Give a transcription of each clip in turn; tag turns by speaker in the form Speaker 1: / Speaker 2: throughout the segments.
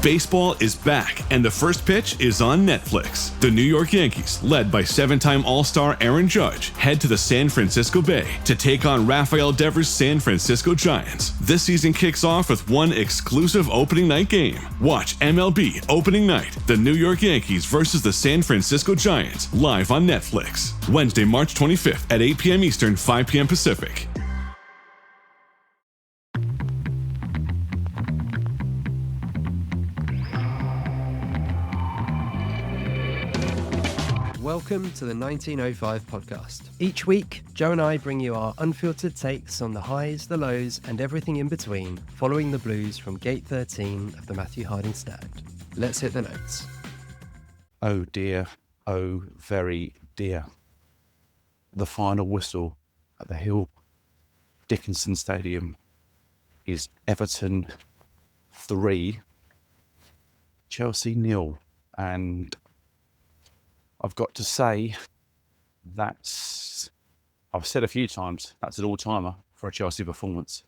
Speaker 1: Baseball is back, and the first pitch is on Netflix. The New York Yankees, led by seven-time All-Star Aaron Judge, head to the San Francisco Bay to take on Rafael Devers' San Francisco Giants. This season kicks off with one exclusive opening night game. Watch MLB Opening Night, the New York Yankees versus the San Francisco Giants, live on Netflix. Wednesday, March 25th at 8 p.m. Eastern, 5 p.m. Pacific.
Speaker 2: Welcome to the 1905 podcast. Each week, Joe and I bring you our unfiltered takes on the highs, the lows, and everything in between, following the blues from Gate 13 of the Matthew Harding Stand. Let's hit the notes.
Speaker 3: Oh dear, oh very dear. The final whistle at the Hill Dickinson Stadium is Everton 3, Chelsea 0, and I've got to say, I've said a few times, that's an all-timer for a Chelsea performance.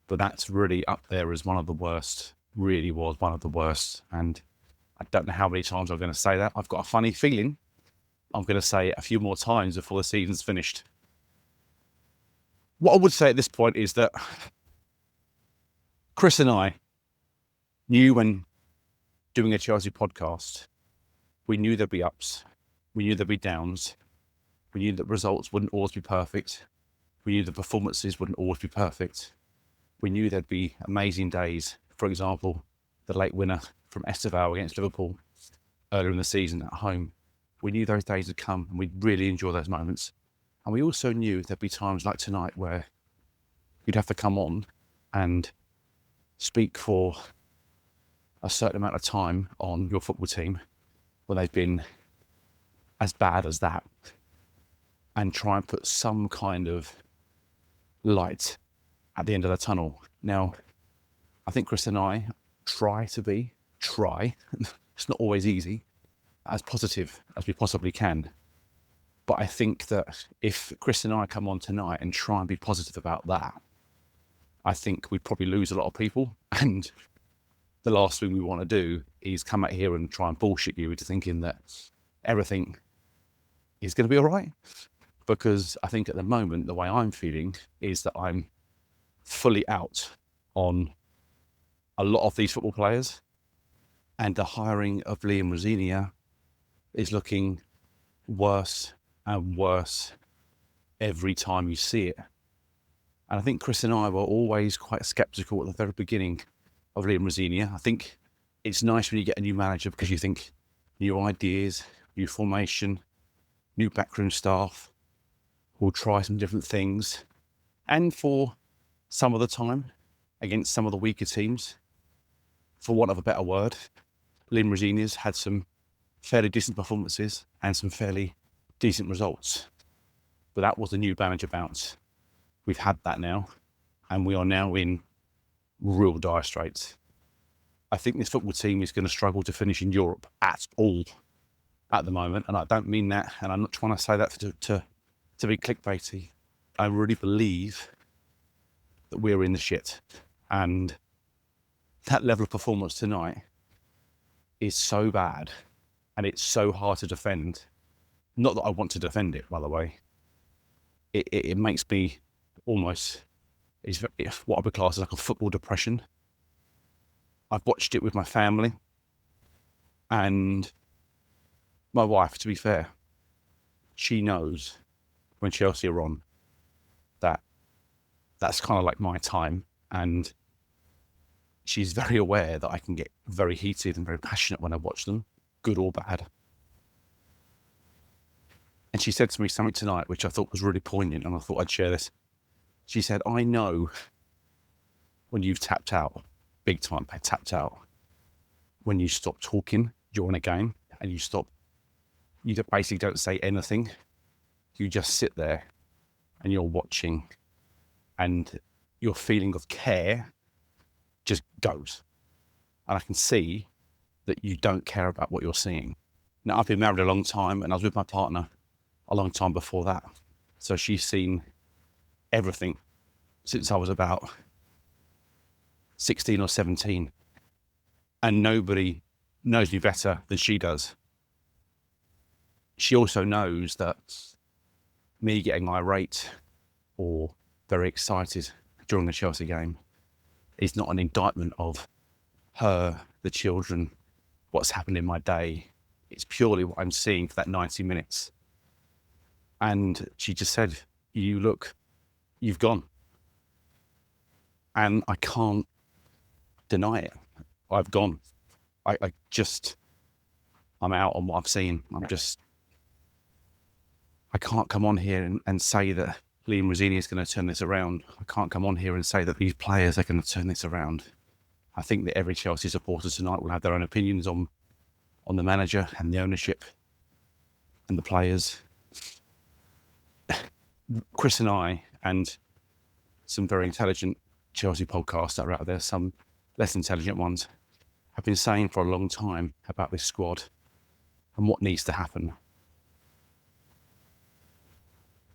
Speaker 3: But that's really up there as one of the worst, really was one of the worst. And I don't know how many times I'm going to say that. I've got a funny feeling I'm going to say it a few more times before the season's finished. What I would say at this point is that Chris and I knew when doing a Chelsea podcast, we knew there'd be ups. We knew there'd be downs. We knew that results wouldn't always be perfect. We knew the performances wouldn't always be perfect. We knew there'd be amazing days. For example, the late winner from Esteval against Liverpool earlier in the season at home. We knew those days would come and we'd really enjoy those moments. And we also knew there'd be times like tonight where you'd have to come on and speak for a certain amount of time on your football team when they've been as bad as that, and try and put some kind of light at the end of the tunnel. Now, I think Chris and I try, it's not always easy, as positive as we possibly can. But I think that if Chris and I come on tonight and try and be positive about that, I think we'd probably lose a lot of people. And the last thing we want to do is come out here and try and bullshit you into thinking that everything is going to be all right. Because I think at the moment, the way I'm feeling is that I'm fully out on a lot of these football players, and the hiring of Liam Rosenior is looking worse and worse every time you see it. And I think Chris and I were always quite sceptical at the very beginning of Liam Rosenior. I think it's nice when you get a new manager because you think new ideas, new formation, new backroom staff, will try some different things. And for some of the time, against some of the weaker teams, for want of a better word, Liam Rosenior's had some fairly decent performances and some fairly decent results. But that was the new manager bounce. We've had that now, and we are now in real dire straits. I think this football team is going to struggle to finish in Europe at all at the moment, and I don't mean that, and I'm not trying to say that to be clickbaity. I really believe that we're in the shit, and that level of performance tonight is so bad, and it's so hard to defend. Not that I want to defend it, by the way. It makes me almost, it's what I would class as like a football depression. I've watched it with my family, and my wife, to be fair, she knows when Chelsea are on that that's kind of like my time, and she's very aware that I can get very heated and very passionate when I watch them, good or bad. And she said to me something tonight which I thought was really poignant, and I thought I'd share this. She said, I know when you've tapped out, big time, tapped out, when you stop talking during a game and you basically don't say anything. You just sit there and you're watching, and your feeling of care just goes. And I can see that you don't care about what you're seeing. Now, I've been married a long time, and I was with my partner a long time before that. So she's seen everything since I was about 16 or 17. And nobody knows me better than she does. She also knows that me getting irate or very excited during the Chelsea game is not an indictment of her, the children, what's happened in my day. It's purely what I'm seeing for that 90 minutes. And she just said, you've gone. And I can't deny it. I've gone. I'm out on what I've seen. I can't come on here and say that Liam Rosini is going to turn this around. I can't come on here and say that these players are going to turn this around. I think that every Chelsea supporter tonight will have their own opinions on the manager and the ownership and the players. Chris and I, and some very intelligent Chelsea podcasts that are out there, some less intelligent ones, have been saying for a long time about this squad and what needs to happen.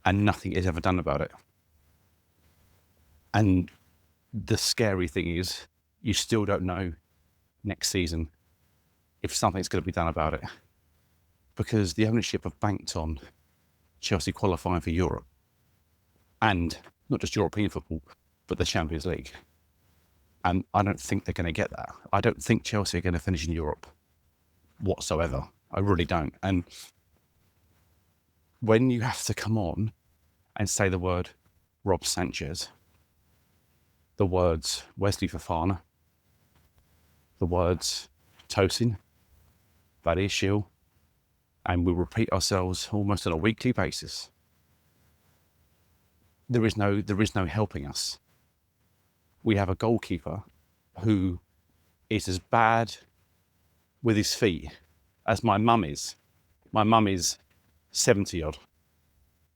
Speaker 3: And nothing is ever done about it. And the scary thing is, you still don't know next season if something's going to be done about it. Because the ownership have banked on Chelsea qualifying for Europe. And not just European football, but the Champions League. And I don't think they're going to get that. I don't think Chelsea are going to finish in Europe whatsoever. I really don't. And when you have to come on and say the word Rob Sanchez, the words Wesley Fofana, the words Tosin, Badiashile, and we repeat ourselves almost on a weekly basis, there is no helping us. We have a goalkeeper who is as bad with his feet as my mum is. My mum is 70-odd,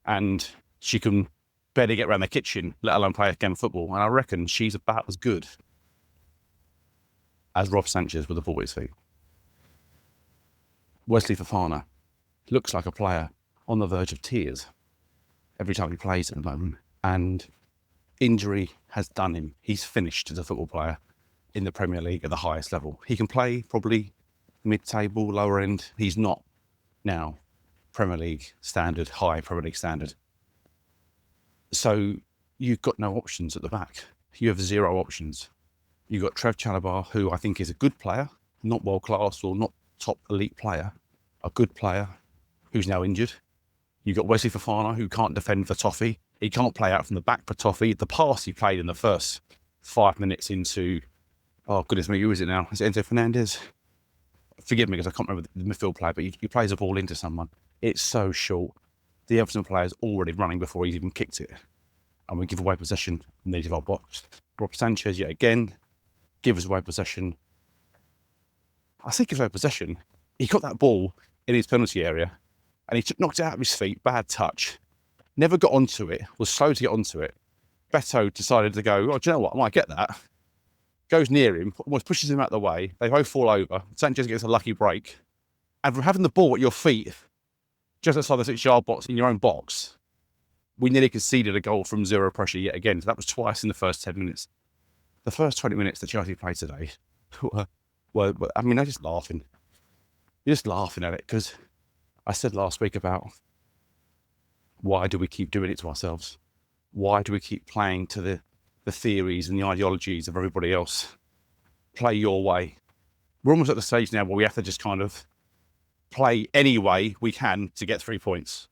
Speaker 3: and she can barely get around the kitchen, let alone play a game of football. And I reckon she's about as good as Rob Sanchez with the ball at his feet. Wesley Fofana looks like a player on the verge of tears every time he plays at the moment. And injury has done him. He's finished as a football player in the Premier League at the highest level. He can play probably mid-table, lower end. He's not now Premier League standard, high Premier League standard. So you've got no options at the back. You have zero options. You've got Trev Chalobah, who I think is a good player, not world-class or not top elite player, a good player who's now injured. You've got Wesley Fofana, who can't defend for Toffee. He can't play out from the back for Toffee. The pass he played in the first 5 minutes into, oh goodness me, who is it now? Is it Enzo Fernandez? Forgive me because I can't remember the midfield player, but he plays a ball into someone. It's so short. The Everton player's already running before he's even kicked it. And we give away possession in the edge of our box. Rob Sanchez, yet again, gives away possession. I say gives away possession. He got that ball in his penalty area and he knocked it out of his feet, bad touch. Never got onto it, was slow to get onto it. Beto decided to go, oh, do you know what, I might get that. Goes near him, almost pushes him out of the way. They both fall over. Sanchez gets a lucky break. And from having the ball at your feet, just outside the 6-yard box in your own box, we nearly conceded a goal from zero pressure yet again. So that was twice in the first 10 minutes. The first 20 minutes that Chelsea played today were I mean, they're just laughing. You're just laughing at it because I said last week about why do we keep doing it to ourselves? Why do we keep playing to the theories and the ideologies of everybody else? Play your way. We're almost at the stage now where we have to just kind of play any way we can to get 3 points.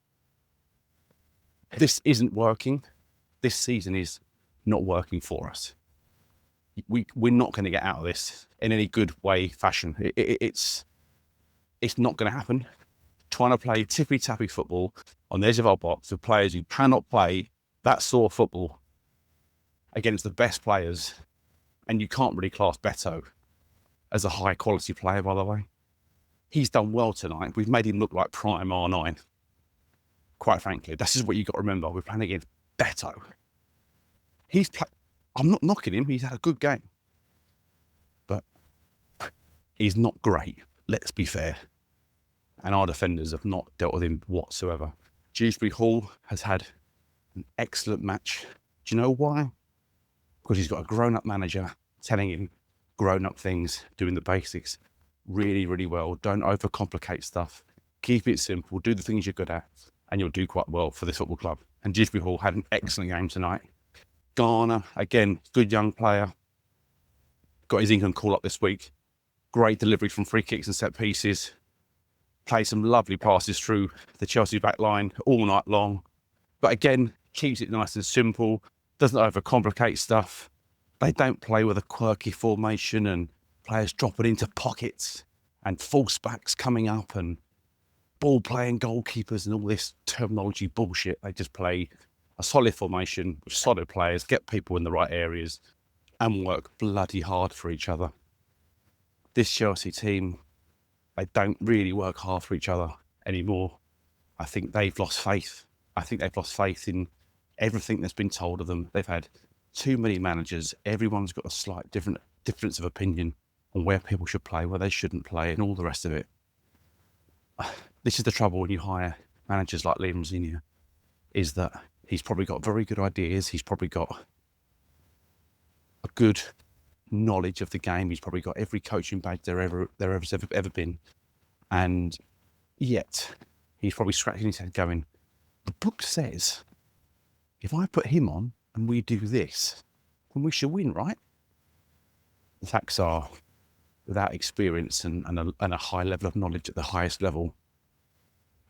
Speaker 3: This isn't working. This season is not working for us. We're not going to get out of this in any good way, fashion. It's not going to happen. Trying to play tippy-tappy football on the edge of our box with players who cannot play that sort of football against the best players, and you can't really class Beto as a high-quality player, by the way. He's done well tonight. We've made him look like prime R9. Quite frankly, this is what you've got to remember. We're playing against Beto. I'm not knocking him. He's had a good game. But he's not great. Let's be fair. And our defenders have not dealt with him whatsoever. Dewsbury Hall has had an excellent match. Do you know why? Because he's got a grown-up manager telling him, grown-up things, doing the basics really, really well. Don't overcomplicate stuff. Keep it simple. Do the things you're good at, and you'll do quite well for this football club. And Gisby Hall had an excellent game tonight. Garner, again, good young player. Got his England call up this week. Great delivery from free kicks and set pieces. Played some lovely passes through the Chelsea back line all night long. But again, keeps it nice and simple. Doesn't overcomplicate stuff. They don't play with a quirky formation and players dropping into pockets and false backs coming up and ball playing goalkeepers and all this terminology bullshit. They just play a solid formation with solid players, get people in the right areas and work bloody hard for each other. This Chelsea team, they don't really work hard for each other anymore. I think they've lost faith. I think they've lost faith in everything that's been told of them. They've had too many managers. Everyone's got a slight difference of opinion on where people should play, where they shouldn't play, and all the rest of it. This is the trouble when you hire managers like Liam Rosenior, is that he's probably got very good ideas. He's probably got a good knowledge of the game. He's probably got every coaching badge there ever been. And yet, he's probably scratching his head going, the book says, if I put him on and we do this, then we should win, right? The facts are, without experience and a high level of knowledge at the highest level,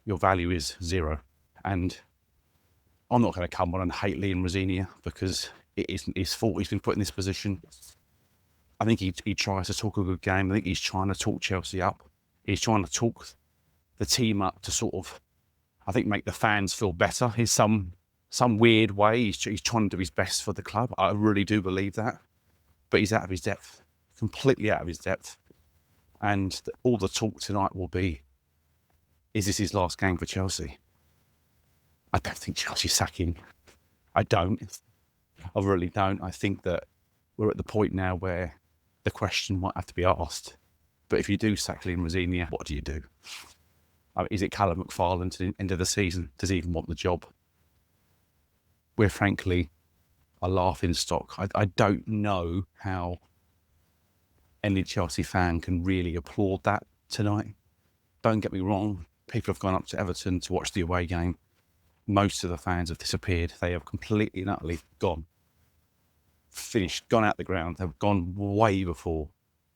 Speaker 3: your value is zero. And I'm not going to come on and hate Liam Rosenior because it isn't his fault he's been put in this position. I think he tries to talk a good game. I think he's trying to talk Chelsea up. He's trying to talk the team up to sort of, I think, make the fans feel better in some weird way. He's trying to do his best for the club. I really do believe that. But he's out of his depth, completely out of his depth. And all the talk tonight will be, is this his last game for Chelsea? I don't think Chelsea's sacking. I don't. I really don't. I think that we're at the point now where the question might have to be asked. But if you do sack Liam Rosenior, what do you do? I mean, is it Callum McFarlane to the end of the season? Does he even want the job? We're frankly a laughing stock. I don't know how any Chelsea fan can really applaud that tonight. Don't get me wrong. People have gone up to Everton to watch the away game. Most of the fans have disappeared. They have completely and utterly gone. Finished, gone out the ground. They've gone way before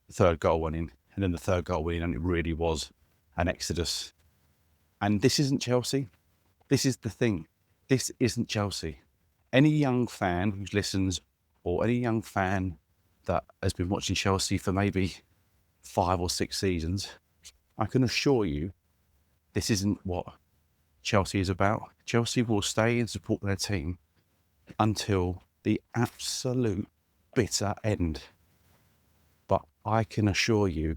Speaker 3: the third goal went in. And then the third goal went in, and it really was an exodus. And this isn't Chelsea. This is the thing. This isn't Chelsea. Any young fan who listens, or any young fan that has been watching Chelsea for maybe 5 or 6 seasons, I can assure you this isn't what Chelsea is about. Chelsea will stay and support their team until the absolute bitter end. But I can assure you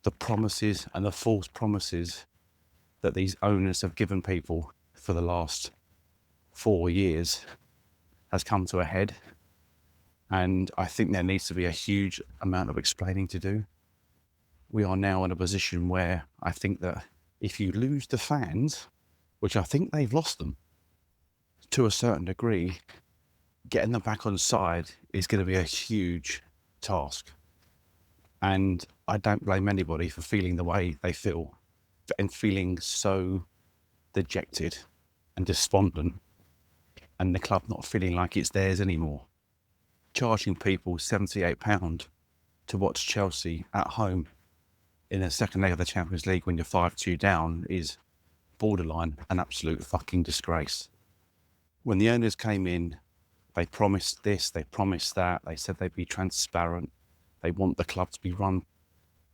Speaker 3: the promises and the false promises that these owners have given people for the last 4 years has come to a head. And I think there needs to be a huge amount of explaining to do. We are now in a position where I think that if you lose the fans, which I think they've lost them to a certain degree, getting them back on side is going to be a huge task. And I don't blame anybody for feeling the way they feel and feeling so dejected and despondent, and the club not feeling like it's theirs anymore. Charging people £78 to watch Chelsea at home in the second leg of the Champions League when you're 5-2 down is borderline an absolute fucking disgrace. When the owners came in, they promised this, they promised that, they said they'd be transparent. They want the club to be run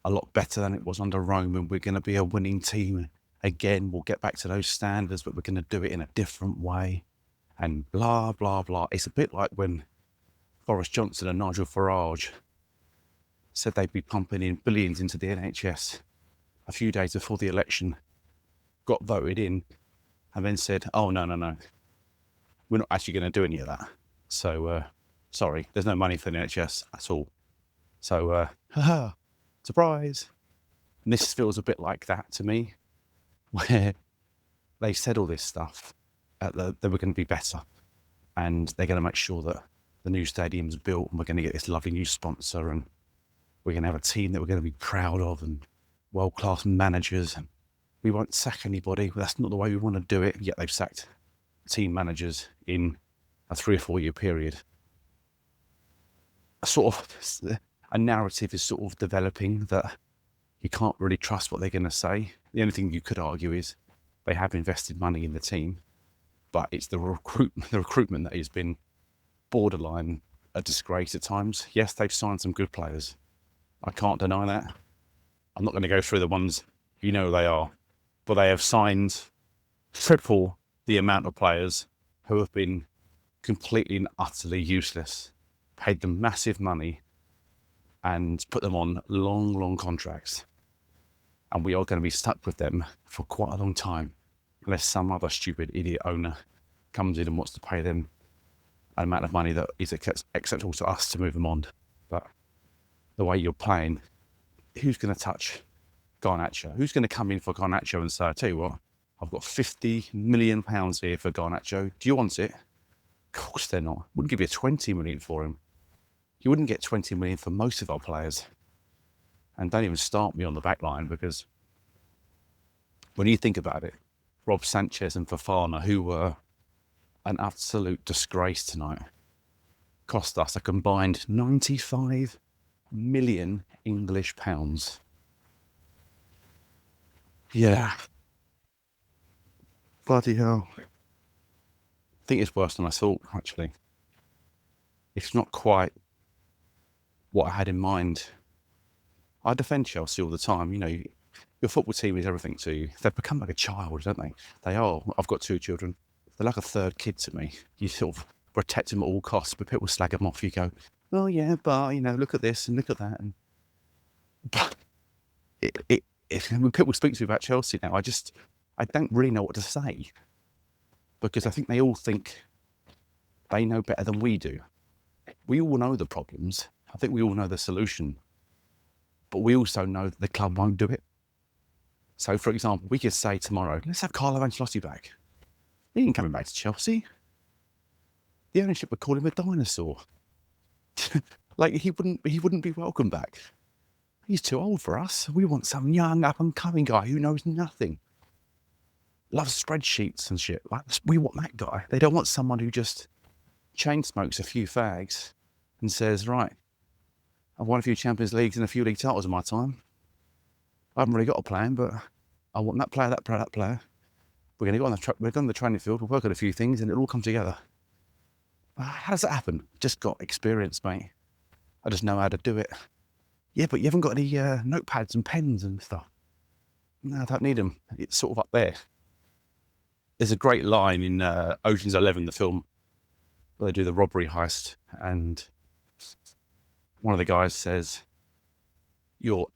Speaker 3: a lot better than it was under Rome, and we're going to be a winning team. Again, we'll get back to those standards, but we're going to do it in a different way. And blah, blah, blah. It's a bit like when Boris Johnson and Nigel Farage said they'd be pumping in billions into the NHS a few days before the election, got voted in, and then said, oh, no, we're not actually going to do any of that. So, sorry, there's no money for the NHS at all. So, surprise. And this feels a bit like that to me, where they said all this stuff, that they were going to be better, and they're going to make sure that the new stadium's built, and we're going to get this lovely new sponsor, and we're going to have a team that we're going to be proud of and world-class managers, and we won't sack anybody. That's not the way we want to do it. Yet they've sacked team managers in a 3 or 4 year period. A narrative is sort of developing that you can't really trust what they're going to say. The only thing you could argue is they have invested money in the team, but it's the recruitment that has been borderline a disgrace at times. Yes, they've signed some good players. I can't deny that. I'm not going to go through the ones they are, but they have signed triple the amount of players who have been completely and utterly useless, paid them massive money and put them on long, long contracts. And we are going to be stuck with them for quite a long time, unless some other stupid idiot owner comes in and wants to pay them an amount of money that is acceptable to us to move them on. But the way you're playing, who's going to touch Garnacho? Who's going to come in for Garnacho and say, I tell you what, I've got £50 million here for Garnacho. Do you want it? Of course they're not. Wouldn't give you 20 million for him. You wouldn't get 20 million for most of our players. And don't even start me on the back line, because when you think about it, Rob Sanchez and Fofana, who were an absolute disgrace tonight, cost us a combined 95 million English pounds. Yeah. Bloody hell. I think it's worse than I thought, actually. It's not quite what I had in mind. I defend Chelsea all the time. Your football team is everything to you. They've become like a child, don't they? They are. I've got 2 children. They're like a third kid to me. You sort of protect them at all costs, but people slag them off. You go, well, yeah, but, look at this and look at that. And but when people speak to me about Chelsea now, I don't really know what to say, because I think they all think they know better than we do. We all know the problems. I think we all know the solution, but we also know that the club won't do it. So, for example, we could say tomorrow, let's have Carlo Ancelotti back. He ain't coming back to Chelsea. The ownership would call him a dinosaur. Like, he wouldn't be welcome back. He's too old for us. We want some young, up-and-coming guy who knows nothing. Loves spreadsheets and shit. Like, we want that guy. They don't want someone who just chain smokes a few fags and says, right, I've won a few Champions Leagues and a few league titles in my time. I haven't really got a plan, but I want that player, that player, that player. We're going to go on the training field, we'll work on a few things, and it'll all come together. How does that happen? Just got experience, mate. I just know how to do it. Yeah, but you haven't got any notepads and pens and stuff. No, I don't need them. It's sort of up there. There's a great line in Ocean's 11, the film, where they do the robbery heist, and one of the guys says, you're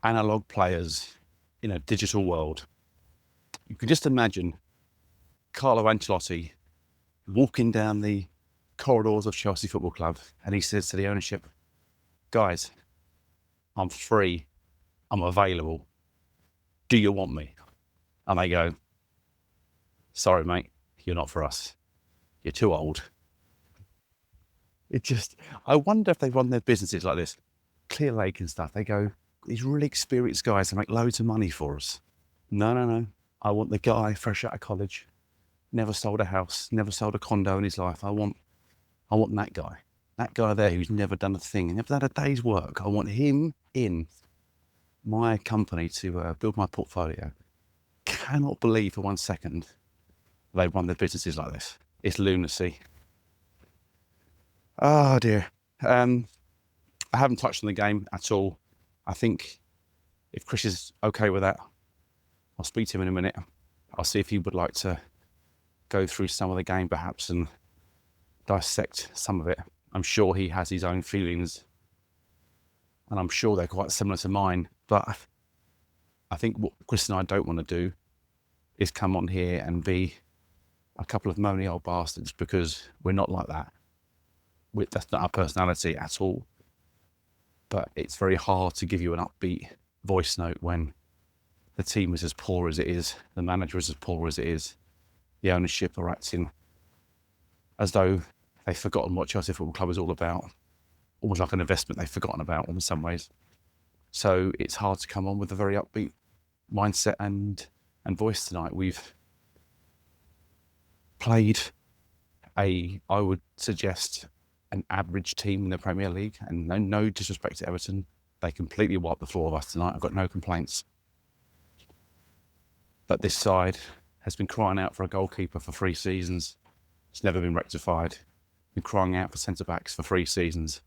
Speaker 3: analog players in a digital world. You can just imagine Carlo Ancelotti walking down the corridors of Chelsea Football Club, and he says to the ownership, guys, I'm free, I'm available, do you want me? And they go, sorry mate, you're not for us, you're too old. I wonder if they run their businesses like this, Clear Lake and stuff. They go, these really experienced guys who make loads of money for us. No. I want the guy fresh out of college, never sold a house, never sold a condo in his life. I want that guy. That guy there who's never done a thing, never had a day's work. I want him in my company to build my portfolio. Cannot believe for 1 second they run their businesses like this. It's lunacy. Oh dear. I haven't touched on the game at all. I think if Chris is okay with that, I'll speak to him in a minute. I'll see if he would like to go through some of the game perhaps and dissect some of it. I'm sure he has his own feelings, and I'm sure they're quite similar to mine. But I think what Chris and I don't want to do is come on here and be a couple of moany old bastards, because we're not like that. That's not our personality at all. But it's very hard to give you an upbeat voice note when the team is as poor as it is, the manager is as poor as it is, the ownership are acting as though they've forgotten what Chelsea Football Club is all about. Almost like an investment they've forgotten about in some ways. So it's hard to come on with a very upbeat mindset and voice tonight. We've played I would suggest, an average team in the Premier League, and no disrespect to Everton. They completely wiped the floor of us tonight. I've got no complaints. But this side has been crying out for a goalkeeper for 3 seasons. It's never been rectified. Been crying out for centre-backs for 3 seasons.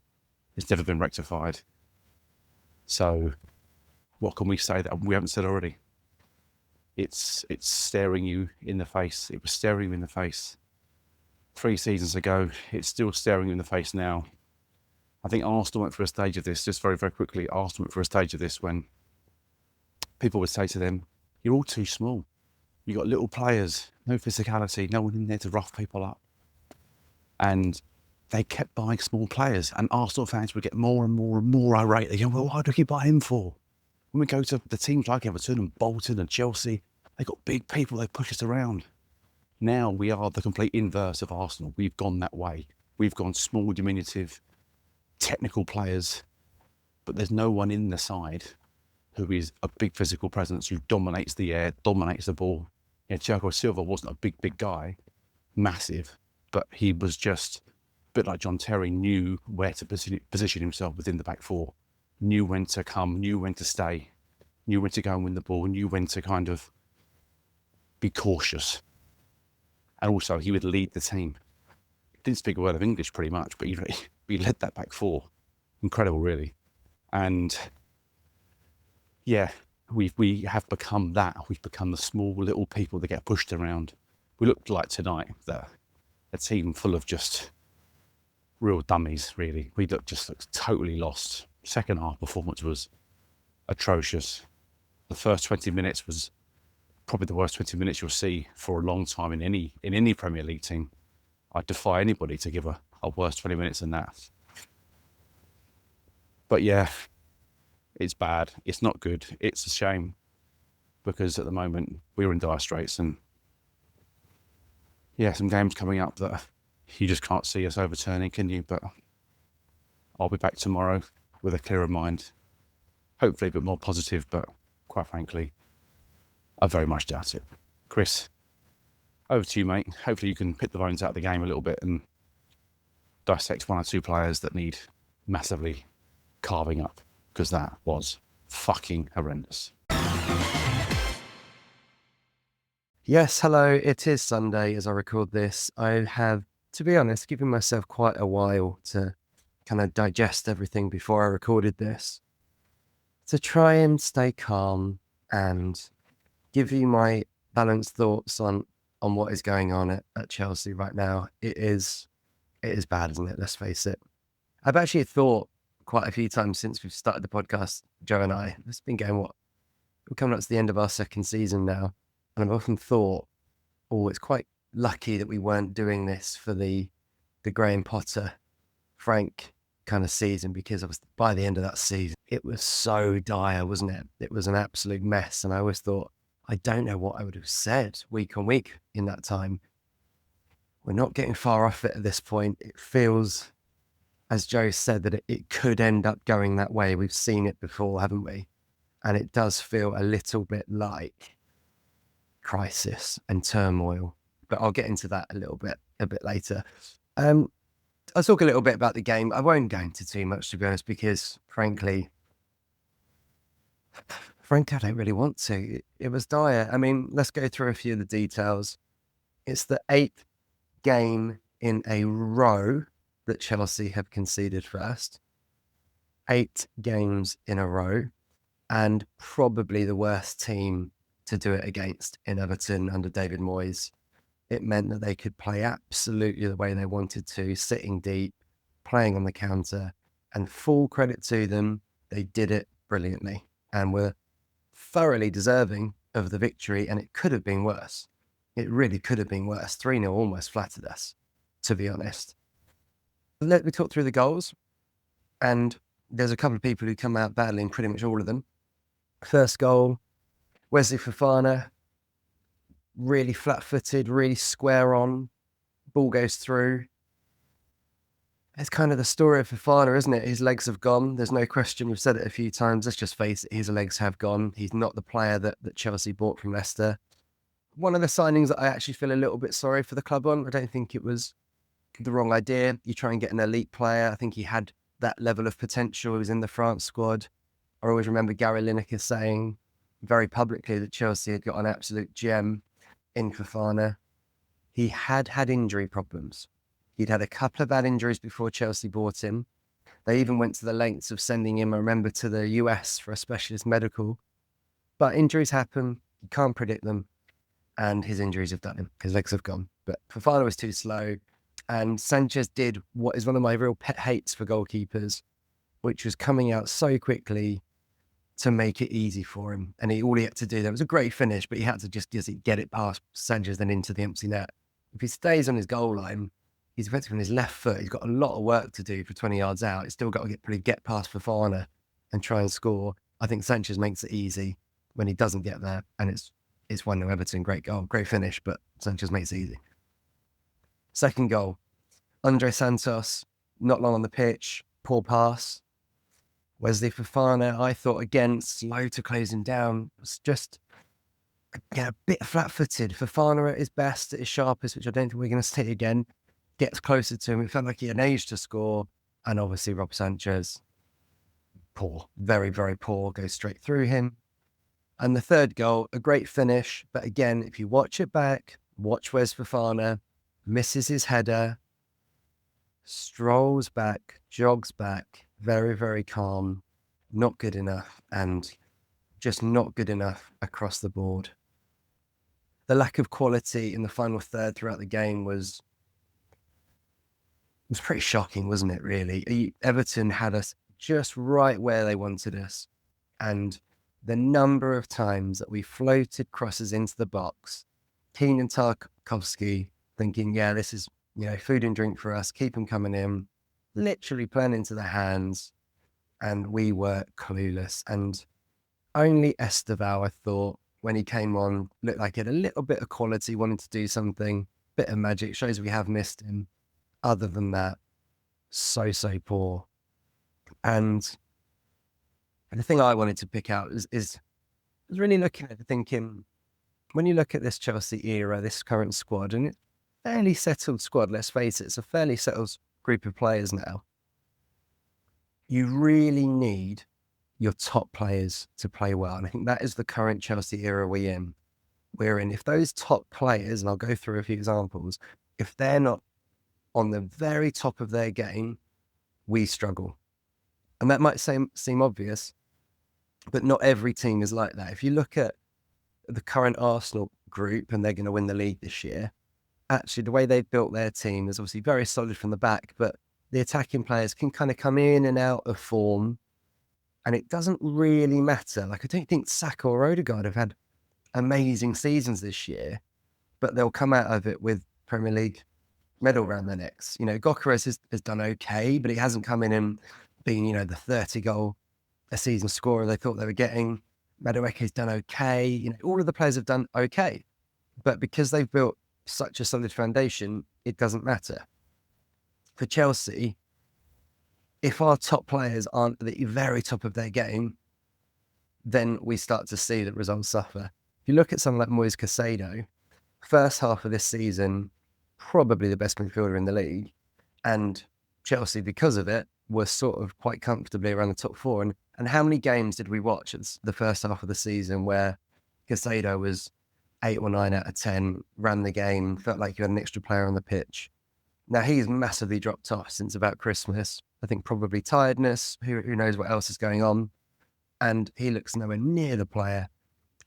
Speaker 3: It's never been rectified. So what can we say that we haven't said already? It's staring you in the face. It was staring you in the face 3 seasons ago. It's still staring you in the face now. I think Arsenal went through a stage of this, just very, very quickly. Arsenal went through a stage of this when people would say to them, you're all too small. You've got little players, no physicality, no one in there to rough people up. And they kept buying small players, and Arsenal fans would get more and more and more irate. They go, well, why do you buy him for? When we go to the teams like Everton and Bolton and Chelsea, they've got big people, they push us around. Now we are the complete inverse of Arsenal. We've gone that way. We've gone small, diminutive, technical players, but there's no one in the side who is a big physical presence, who dominates the air, dominates the ball. Thiago Silva wasn't a big guy, massive, but he was just a bit like John Terry, knew where to position himself within the back four, knew when to come, knew when to stay, knew when to go and win the ball, knew when to kind of be cautious. And also, he would lead the team. Didn't speak a word of English pretty much, but he led that back four. Incredible, really. And yeah, we have become that. We've become the small little people that get pushed around. We looked like tonight that a team full of just real dummies, really. We looked totally lost. Second half performance was atrocious. The first 20 minutes was probably the worst 20 minutes you'll see for a long time in any Premier League team. I defy anybody to give a worse 20 minutes than that. But yeah, it's bad. It's not good. It's a shame, because at the moment we're in dire straits, and yeah, some games coming up that you just can't see us overturning, can you? But I'll be back tomorrow with a clearer mind, hopefully a bit more positive, but quite frankly, I very much doubt it. Chris, over to you, mate. Hopefully you can pick the bones out of the game a little bit and dissect 1 or 2 players that need massively carving up, because that was fucking horrendous.
Speaker 2: Yes, hello. It is Sunday as I record this. I have, to be honest, given myself quite a while to kind of digest everything before I recorded this, to try and stay calm and give you my balanced thoughts on what is going on at Chelsea right now. It is bad, isn't it? Let's face it. I've actually thought quite a few times since we've started the podcast, Joe and I, it's been going, we're coming up to the end of our 2nd season now. And I've often thought, it's quite lucky that we weren't doing this for the Graham Potter, Frank kind of season, because by the end of that season, it was so dire, wasn't it? It was an absolute mess. And I always thought, I don't know what I would have said week on week in that time. We're not getting far off it at this point. It feels, as Joe said, that it could end up going that way. We've seen it before, haven't we? And it does feel a little bit like crisis and turmoil. But I'll get into that a bit later. I'll talk a little bit about the game. I won't go into too much, to be honest, because frankly, I don't really want to. It was dire. I mean, let's go through a few of the details. It's the 8th game in a row that Chelsea have conceded first. 8 games in a row, and probably the worst team to do it against in Everton under David Moyes. It meant that they could play absolutely the way they wanted to, sitting deep, playing on the counter, and full credit to them, they did it brilliantly and were thoroughly deserving of the victory, and it could have been worse. It really could have been worse. 3-0 almost flattered us, to be honest. Let me talk through the goals, and there's a couple of people who come out battling pretty much all of them. First goal, Wesley Fofana, really flat-footed, really square on, ball goes through. It's kind of the story of Fofana, isn't it? His legs have gone. There's no question. We've said it a few times. Let's just face it. His legs have gone. He's not the player that Chelsea bought from Leicester. One of the signings that I actually feel a little bit sorry for the club on. I don't think it was the wrong idea. You try and get an elite player. I think he had that level of potential. He was in the France squad. I always remember Gary Lineker saying very publicly that Chelsea had got an absolute gem in Fofana. He had injury problems. He'd had a couple of bad injuries before Chelsea bought him. They even went to the lengths of sending him, I remember, to the US for a specialist medical. But injuries happen. You can't predict them. And his injuries have done him. His legs have gone. But Fofana was too slow. And Sanchez did what is one of my real pet hates for goalkeepers, which was coming out so quickly to make it easy for him. And all he had to do, there was a great finish, but he had to just get it past Sanchez then into the empty net. If he stays on his goal line, he's effectively on his left foot. He's got a lot of work to do for 20 yards out. He's still got to get past Fofana and try and score. I think Sanchez makes it easy when he doesn't get there. And it's 1-0 Everton. Great goal, great finish, but Sanchez makes it easy. Second goal, Andre Santos, not long on the pitch, poor pass. Wesley Fofana, I thought, again, slow to close him down. It was just a bit flat-footed. Fofana at his best, at his sharpest, which I don't think we're going to see again, gets closer to him. It felt like he had an age to score. And obviously Rob Sanchez, poor, very, very poor, goes straight through him. And the third goal, a great finish. But again, if you watch it back, watch Wes Fofana, misses his header, strolls back, jogs back, very, very calm, not good enough, and just not good enough across the board. The lack of quality in the final third throughout the game was pretty shocking, wasn't it, really? Everton had us just right where they wanted us. And the number of times that we floated crosses into the box, Keenan Tarkowski thinking, yeah, this is, food and drink for us, keep them coming in, literally playing into their hands. And we were clueless. And only Esteval, I thought, when he came on, looked like he had a little bit of quality, wanted to do something, bit of magic, shows we have missed him. Other than that, so poor. And the thing I wanted to pick out is really looking at it, thinking, when you look at this Chelsea era, this current squad, and it's a fairly settled squad, let's face it, it's a fairly settled group of players now. You really need your top players to play well. And I think that is the current Chelsea era we're in. If those top players, and I'll go through a few examples, if they're not on the very top of their game, we struggle. And that might seem obvious, but not every team is like that. If you look at the current Arsenal group, and they're going to win the league this year, actually the way they've built their team is obviously very solid from the back, but the attacking players can kind of come in and out of form, and it doesn't really matter. Like, I don't think Saka or Odegaard have had amazing seasons this year, but they'll come out of it with Premier League medal around their necks. Gyökeres has done okay, but he hasn't come in and been, the 30 goal a season scorer they thought they were getting. Madueke's done okay. All of the players have done okay, but because they've built such a solid foundation, it doesn't matter. For Chelsea, if our top players aren't at the very top of their game, then we start to see that results suffer. If you look at someone like Moise Caicedo, first half of this season, probably the best midfielder in the league, and Chelsea, because of it, were sort of quite comfortably around the top four. And how many games did we watch at the first half of the season where Caicedo was 8 or 9 out of 10, ran the game, felt like you had an extra player on the pitch? Now, he's massively dropped off since about Christmas. I think probably tiredness, who knows what else is going on. And he looks nowhere near the player,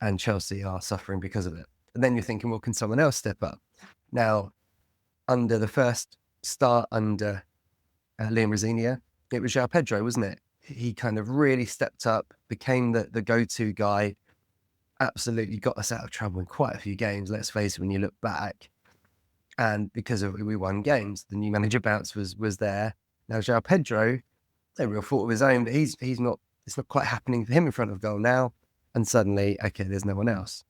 Speaker 2: and Chelsea are suffering because of it. And then you're thinking, well, can someone else step up? Now, under the first start under Liam Rosenior, it was João Pedro, wasn't it? He kind of really stepped up, became the go-to guy, absolutely got us out of trouble in quite a few games, let's face it, when you look back. And because of we won games, the new manager bounce was there. Now, João Pedro, a real fault of his own, but it's not quite happening for him in front of goal now. And suddenly, okay, there's no one else.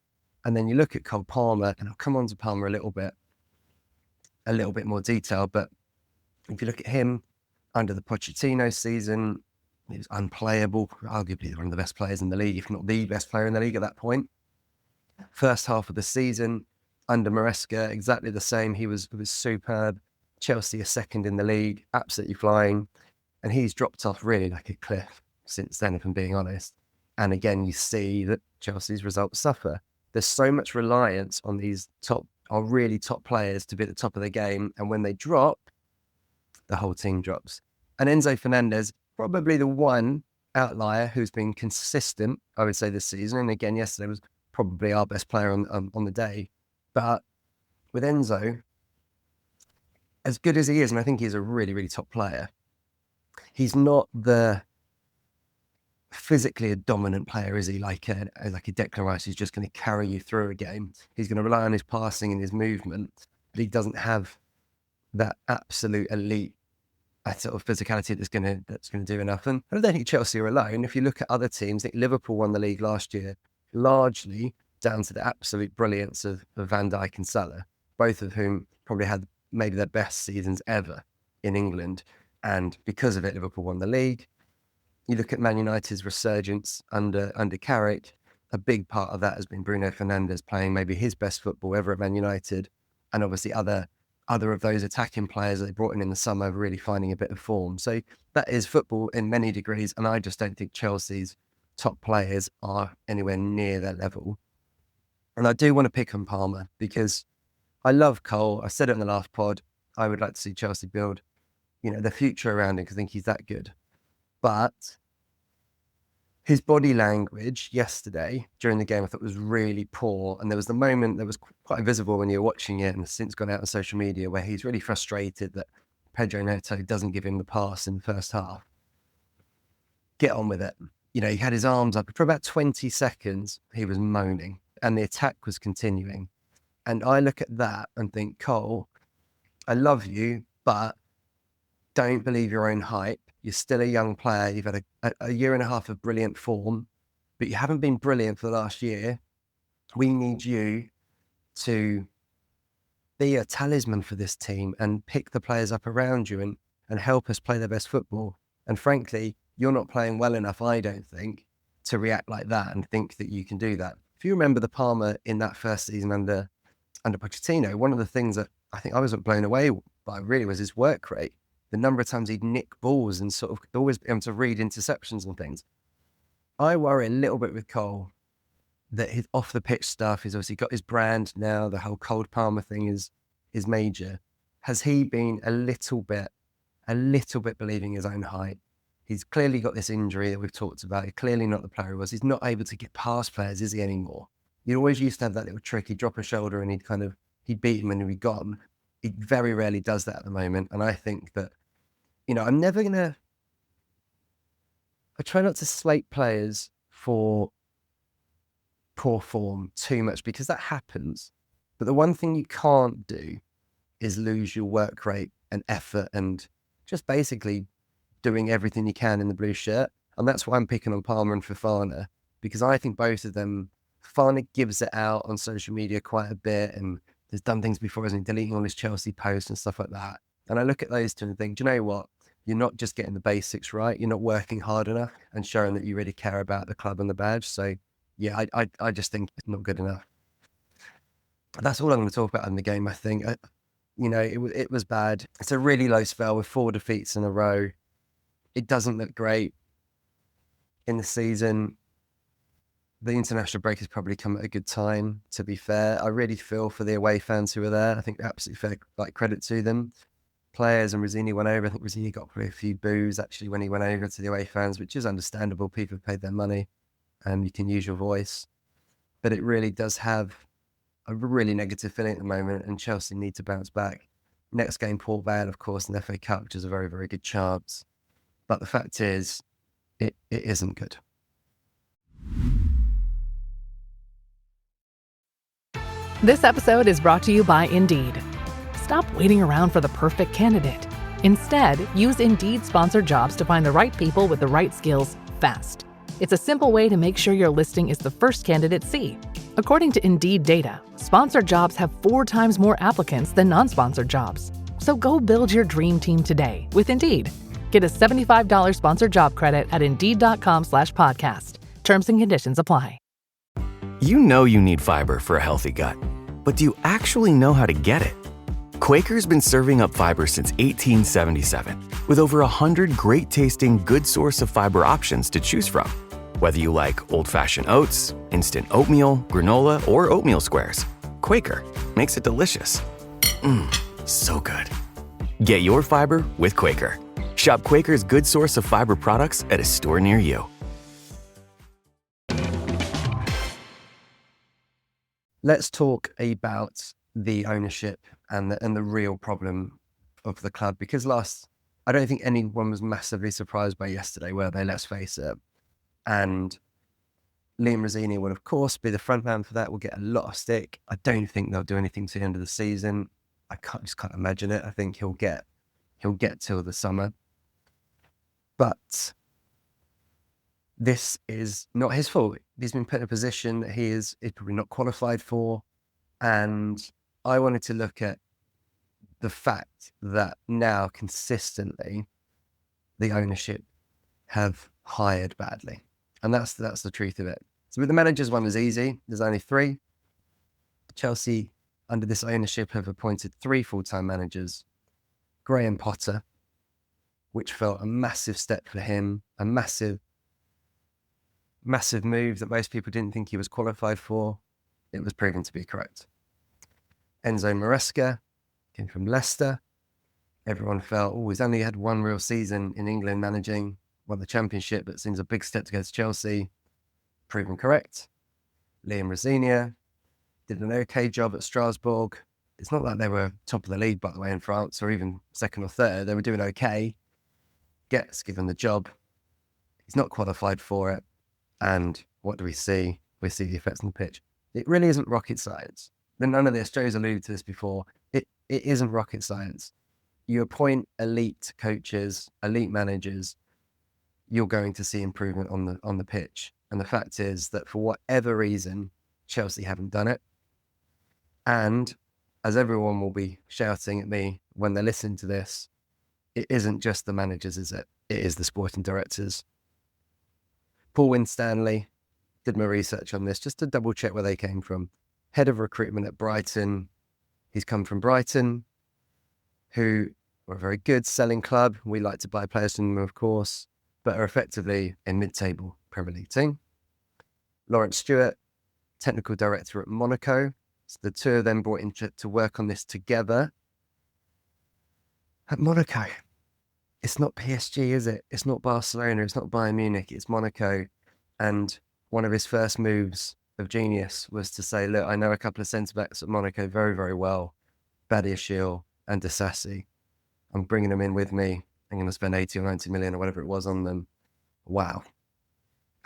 Speaker 2: And then you look at Cole Palmer, and I'll come on to Palmer a little bit more detail. But if you look at him, under the Pochettino season, he was unplayable, arguably one of the best players in the league, if not the best player in the league at that point. First half of the season, under Maresca, exactly the same. He was superb. Chelsea are second in the league, absolutely flying. And he's dropped off really like a cliff since then, if I'm being honest. And again, you see that Chelsea's results suffer. There's so much reliance on these really top players to be at the top of the game. And when they drop, the whole team drops. And Enzo Fernandez, probably the one outlier who's been consistent, I would say, this season. And again, yesterday was probably our best player on the day. But with Enzo, as good as he is, and I think he's a really, really top player, he's not physically a dominant player, is he? Like a Declan Rice who's just going to carry you through a game. He's going to rely on his passing and his movement, but he doesn't have that absolute elite sort of physicality that's going to do enough. And I don't think Chelsea are alone. If you look at other teams, I think Liverpool won the league last year largely down to the absolute brilliance of Van Dijk and Salah, both of whom probably had maybe their best seasons ever in England. And because of it, Liverpool won the league. You look at Man United's resurgence under Carrick, a big part of that has been Bruno Fernandes playing maybe his best football ever at Man United. And obviously other of those attacking players that they brought in the summer really finding a bit of form. So that is football in many degrees. And I just don't think Chelsea's top players are anywhere near their level. And I do want to pick on Palmer because I love Cole. I said it in the last pod. I would like to see Chelsea build, the future around him because I think he's that good. But his body language yesterday during the game, I thought was really poor. And there was the moment that was quite visible when you were watching it and has since gone out on social media where he's really frustrated that Pedro Neto doesn't give him the pass in the first half. Get on with it. He had his arms up. For about 20 seconds, he was moaning and the attack was continuing. And I look at that and think, Cole, I love you, but don't believe your own hype. You're still a young player. You've had a year and a half of brilliant form, but you haven't been brilliant for the last year. We need you to be a talisman for this team and pick the players up around you and help us play their best football. And frankly, you're not playing well enough, I don't think, to react like that and think that you can do that. If you remember the Palmer in that first season under Pochettino, one of the things that I think I wasn't blown away by really was his work rate. The number of times he'd nick balls and sort of always be able to read interceptions and things. I worry a little bit with Cole that his off the pitch stuff, he's obviously got his brand now, the whole Cole Palmer thing is major. Has he been a little bit believing his own hype? He's clearly got this injury that we've talked about. He's clearly not the player he was. He's not able to get past players, is he, anymore? You always used to have that little trick. He'd drop a shoulder and he'd beat him and he'd be gone. He very rarely does that at the moment. And I think that, I try not to slate players for poor form too much because that happens. But the one thing you can't do is lose your work rate and effort and just basically doing everything you can in the blue shirt. And that's why I'm picking on Palmer and Fofana, because I think both of them, Fofana gives it out on social media quite a bit and has done things before, isn't he? Deleting all his Chelsea posts and stuff like that. And I look at those two and think, do you know what? You're not just getting the basics right. You're not working hard enough and showing that you really care about the club and the badge. So yeah, I just think it's not good enough. That's all I'm going to talk about in the game, I think. It was bad. It's a really low spell with 4 defeats in a row. It doesn't look great in the season. The international break has probably come at a good time, to be fair. I really feel for the away fans who were there. I think absolutely fair credit to them. Players and Rosini went over. I think Rosini got probably a few boos actually when he went over to the away fans, which is understandable. People have paid their money and you can use your voice. But it really does have a really negative feeling at the moment and Chelsea need to bounce back. Next game, Port Vale, of course, in the FA Cup, which is a very, very good chance. But the fact is, it isn't good.
Speaker 4: This episode is brought to you by Indeed. Stop waiting around for the perfect candidate. Instead, use Indeed sponsored jobs to find the right people with the right skills fast. It's a simple way to make sure your listing is the first candidates see. According to Indeed data, sponsored jobs have 4 times more applicants than non-sponsored jobs. So go build your dream team today with Indeed. Get a $75 sponsored job credit at Indeed.com/podcast. Terms and conditions apply.
Speaker 5: You know you need fiber for a healthy gut, but do you actually know how to get it? Quaker's been serving up fiber since 1877, with over 100 great-tasting, good source of fiber options to choose from. Whether you like old-fashioned oats, instant oatmeal, granola, or oatmeal squares, Quaker makes it delicious. So good. Get your fiber with Quaker. Shop Quaker's good source of fiber products at a store near you.
Speaker 2: Let's talk about the ownership and the real problem of the club, because I don't think anyone was massively surprised by yesterday, were they? Let's face it. And Liam Rosini will, of course, be the front man for that. Will get a lot of stick. I don't think they'll do anything to the end of the season. I just can't imagine it. I think he'll get till the summer. But this is not his fault. He's been put in a position that he is probably not qualified for. And I wanted to look at the fact that now consistently the ownership have hired badly. And that's the truth of it. So with the managers one is easy. There's only 3. Chelsea, under this ownership, have appointed 3 full-time managers. Graham Potter, which felt a massive step for him, a massive move that most people didn't think he was qualified for. It was proven to be correct. Enzo Maresca came from Leicester. Everyone felt, he's only had 1 real season in England managing, won the Championship, but seems a big step to go to Chelsea. Proven correct. Liam Rosini did an okay job at Strasbourg. It's not like they were top of the league, by the way, in France, or even second or third. They were doing okay. Gets given the job. He's not qualified for it. And what do we see? We see the effects on the pitch. It really isn't rocket science. None of this, Joe's alluded to this before. It isn't rocket science. You appoint elite coaches, elite managers, you're going to see improvement on the pitch. And the fact is that for whatever reason, Chelsea haven't done it. And as everyone will be shouting at me when they listen to this, it isn't just the managers, is it? It is the sporting directors. Paul Winstanley, did my research on this just to double check where they came from. Head of recruitment at Brighton. He's come from Brighton, who are a very good selling club. We like to buy players from them, of course, but are effectively a mid-table Premier League team. Lawrence Stewart, technical director at Monaco. So the two of them brought in to work on this together. At Monaco, it's not PSG, is it? It's not Barcelona, it's not Bayern Munich, it's Monaco. And one of his first moves of genius was to say, look, I know a couple of centre-backs at Monaco very, very well, Badiashile and Disasi. I'm bringing them in with me. I'm going to spend 80 or 90 million or whatever it was on them. Wow.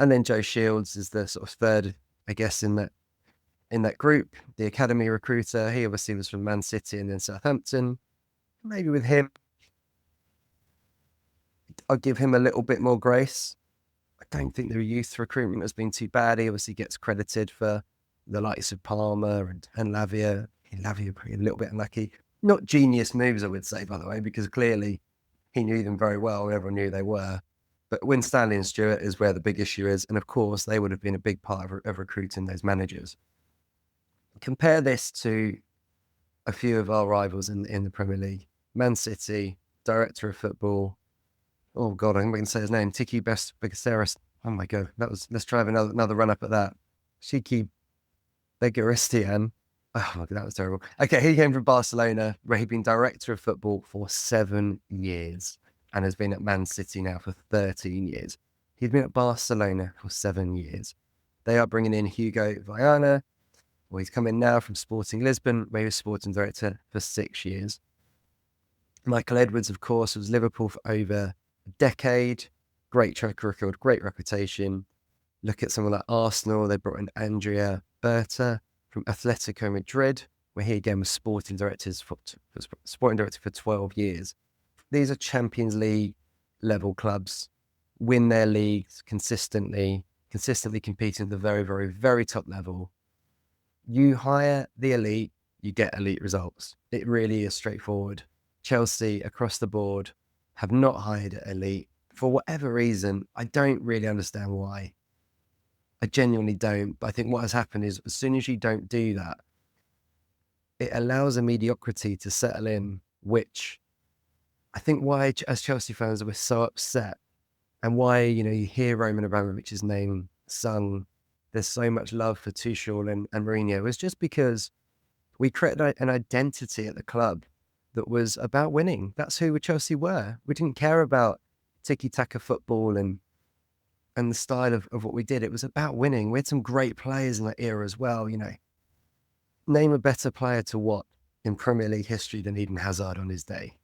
Speaker 2: And then Joe Shields is the sort of third, I guess, in that group, the academy recruiter. He obviously was from Man City and then Southampton. Maybe with him, I'll give him a little bit more grace. I don't think the youth recruitment has been too bad. He obviously gets credited for the likes of Palmer and Lavia. Lavia pretty a little bit unlucky. Not genius moves, I would say, by the way, because clearly he knew them very well. Everyone knew they were. But Winstanley and Stewart is where the big issue is. And of course, they would have been a big part of recruiting those managers. Compare this to a few of our rivals in the Premier League. Man City, director of football. Oh God, I think we can say his name. Tiki Begaceres. Oh my God, let's try another run up at that. Shiki Begaristian. Oh my God, that was terrible. Okay, he came from Barcelona, where he'd been director of football for 7 years and has been at Man City now for 13 years. He's been at Barcelona for 7 years. They are bringing in Hugo Viana. Well, he's come in now from Sporting Lisbon, where he was sporting director for 6 years. Michael Edwards, of course, was Liverpool for over a decade. Great track record, great reputation. Look at someone like Arsenal. They brought in Andrea Berta from Atletico Madrid, where he again was sporting director for 12 years. These are Champions League level clubs, win their leagues consistently competing at the very, very, very top level. You hire the elite, you get elite results. It really is straightforward. Chelsea, across the board, have not hired at elite for whatever reason. I don't really understand why. I genuinely don't. But I think what has happened is as soon as you don't do that, it allows a mediocrity to settle in, which I think why, as Chelsea fans, we're so upset, and why, you hear Roman Abramovich's name sung. There's so much love for Tuchel and Mourinho. It's just because we created an identity at the club that was about winning. That's who Chelsea were. We didn't care about tiki-taka football and the style of what we did. It was about winning. We had some great players in that era as well. Name a better player to what in Premier League history than Eden Hazard on his day.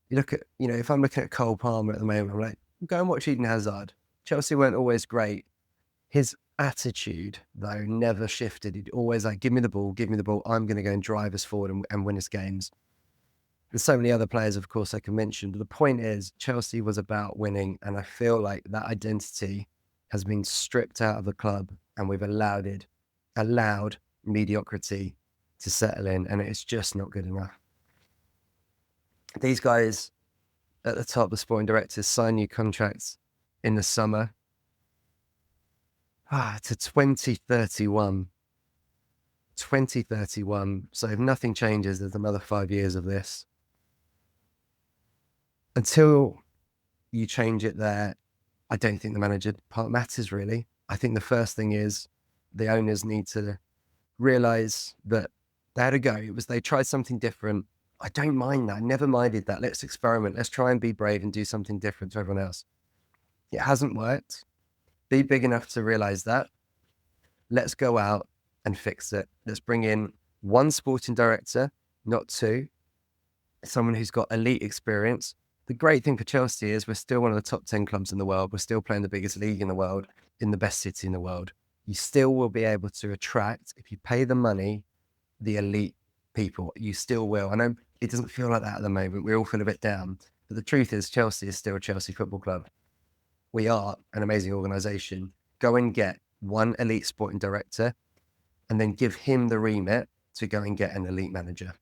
Speaker 2: You look at, if I'm looking at Cole Palmer at the moment, I'm like, go and watch Eden Hazard. Chelsea weren't always great. His attitude, though, never shifted. He'd always like, give me the ball. I'm going to go and drive us forward and win us games. There's so many other players, of course, I can mention. But the point is, Chelsea was about winning. And I feel like that identity has been stripped out of the club, and we've allowed mediocrity to settle in. And it's just not good enough. These guys at the top, the sporting directors, sign new contracts in the summer to 2031. 2031. So if nothing changes, there's another 5 years of this. Until you change it there, I don't think the manager part matters, really. I think the first thing is the owners need to realise that they had a go. They tried something different. I don't mind that. I never minded that. Let's experiment. Let's try and be brave and do something different to everyone else. It hasn't worked. Be big enough to realise that. Let's go out and fix it. Let's bring in one sporting director, not two. Someone who's got elite experience. The great thing for Chelsea is we're still one of the top 10 clubs in the world. We're still playing the biggest league in the world, in the best city in the world. You still will be able to attract, if you pay the money, the elite people. You still will. I know it doesn't feel like that at the moment. We all feel a bit down. But the truth is, Chelsea is still a Chelsea Football Club. We are an amazing organisation. Go and get one elite sporting director and then give him the remit to go and get an elite manager.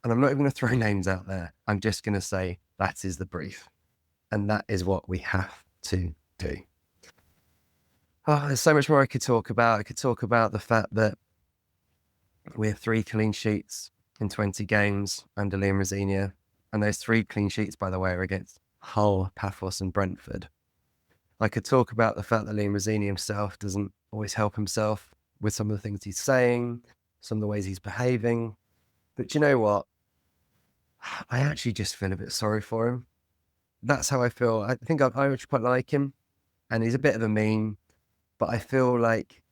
Speaker 2: And I'm not even going to throw names out there. I'm just going to say that is the brief. And that is what we have to do. There's so much more I could talk about. I could talk about the fact that we have 3 clean sheets in 20 games under Liam Rosenior. And those 3 clean sheets, by the way, are against Hull, Paphos and Brentford. I could talk about the fact that Liam Rosenior himself doesn't always help himself with some of the things he's saying, some of the ways he's behaving. But you know what? I actually just feel a bit sorry for him. That's how I feel. I think I actually quite like him. And he's a bit of a meme. But I feel like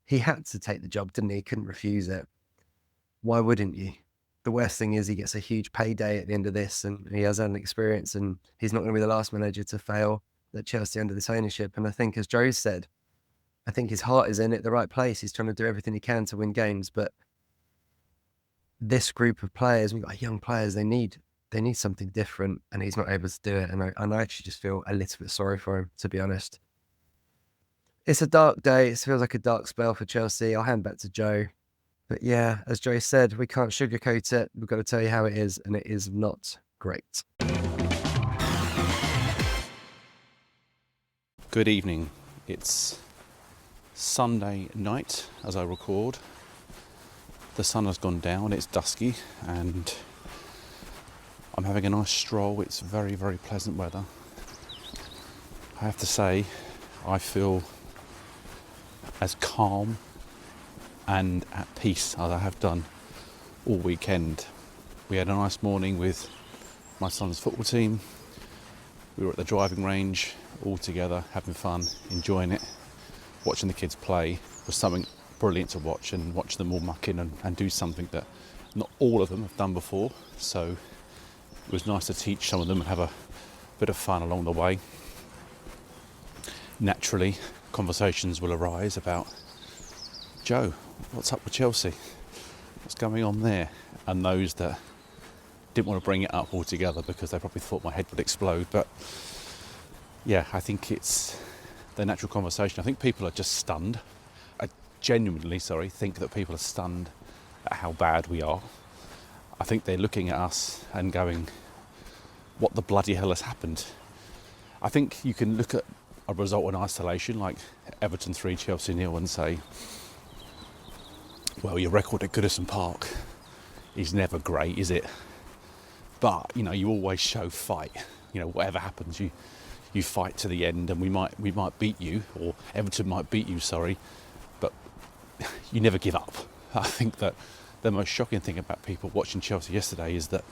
Speaker 2: he had to take the job, didn't he? He couldn't refuse it. Why wouldn't you? The worst thing is he gets a huge payday at the end of this, and he has had an experience, and he's not going to be the last manager to fail at Chelsea under this ownership. And I think, as Joe said, I think his heart is in it, the right place. He's trying to do everything he can to win games. But this group of players, we've got young players, they need something different, and he's not able to do it. And I actually just feel a little bit sorry for him, to be honest. It's a dark day. It feels like a dark spell for Chelsea. I'll hand back to Joe. But yeah, as Joe said, we can't sugarcoat it. We've got to tell you how it is, and it is not great.
Speaker 3: Good evening. It's Sunday night as I record. The sun has gone down, it's dusky, and I'm having a nice stroll. It's very, very pleasant weather. I have to say, I feel as calm and at peace as I have done all weekend. We had a nice morning with my son's football team. We were at the driving range all together, having fun, enjoying it. Watching the kids play was something brilliant to watch, and watch them all muck in and do something that not all of them have done before. So it was nice to teach some of them and have a bit of fun along the way. Naturally, conversations will arise about, Joe, what's up with Chelsea? What's going on there? And those that didn't want to bring it up altogether because they probably thought my head would explode. But yeah, I think it's the natural conversation. I think people are just stunned. I genuinely, think that people are stunned at how bad we are. I think they're looking at us and going, what the bloody hell has happened. I think you can look at a result in isolation, like Everton 3, Chelsea 0, and say, well, your record at Goodison Park is never great, is it? But, you know, you always show fight. You know, whatever happens, you fight to the end, and we might beat you, or Everton might beat you, but you never give up. I think that the most shocking thing about people watching Chelsea yesterday is that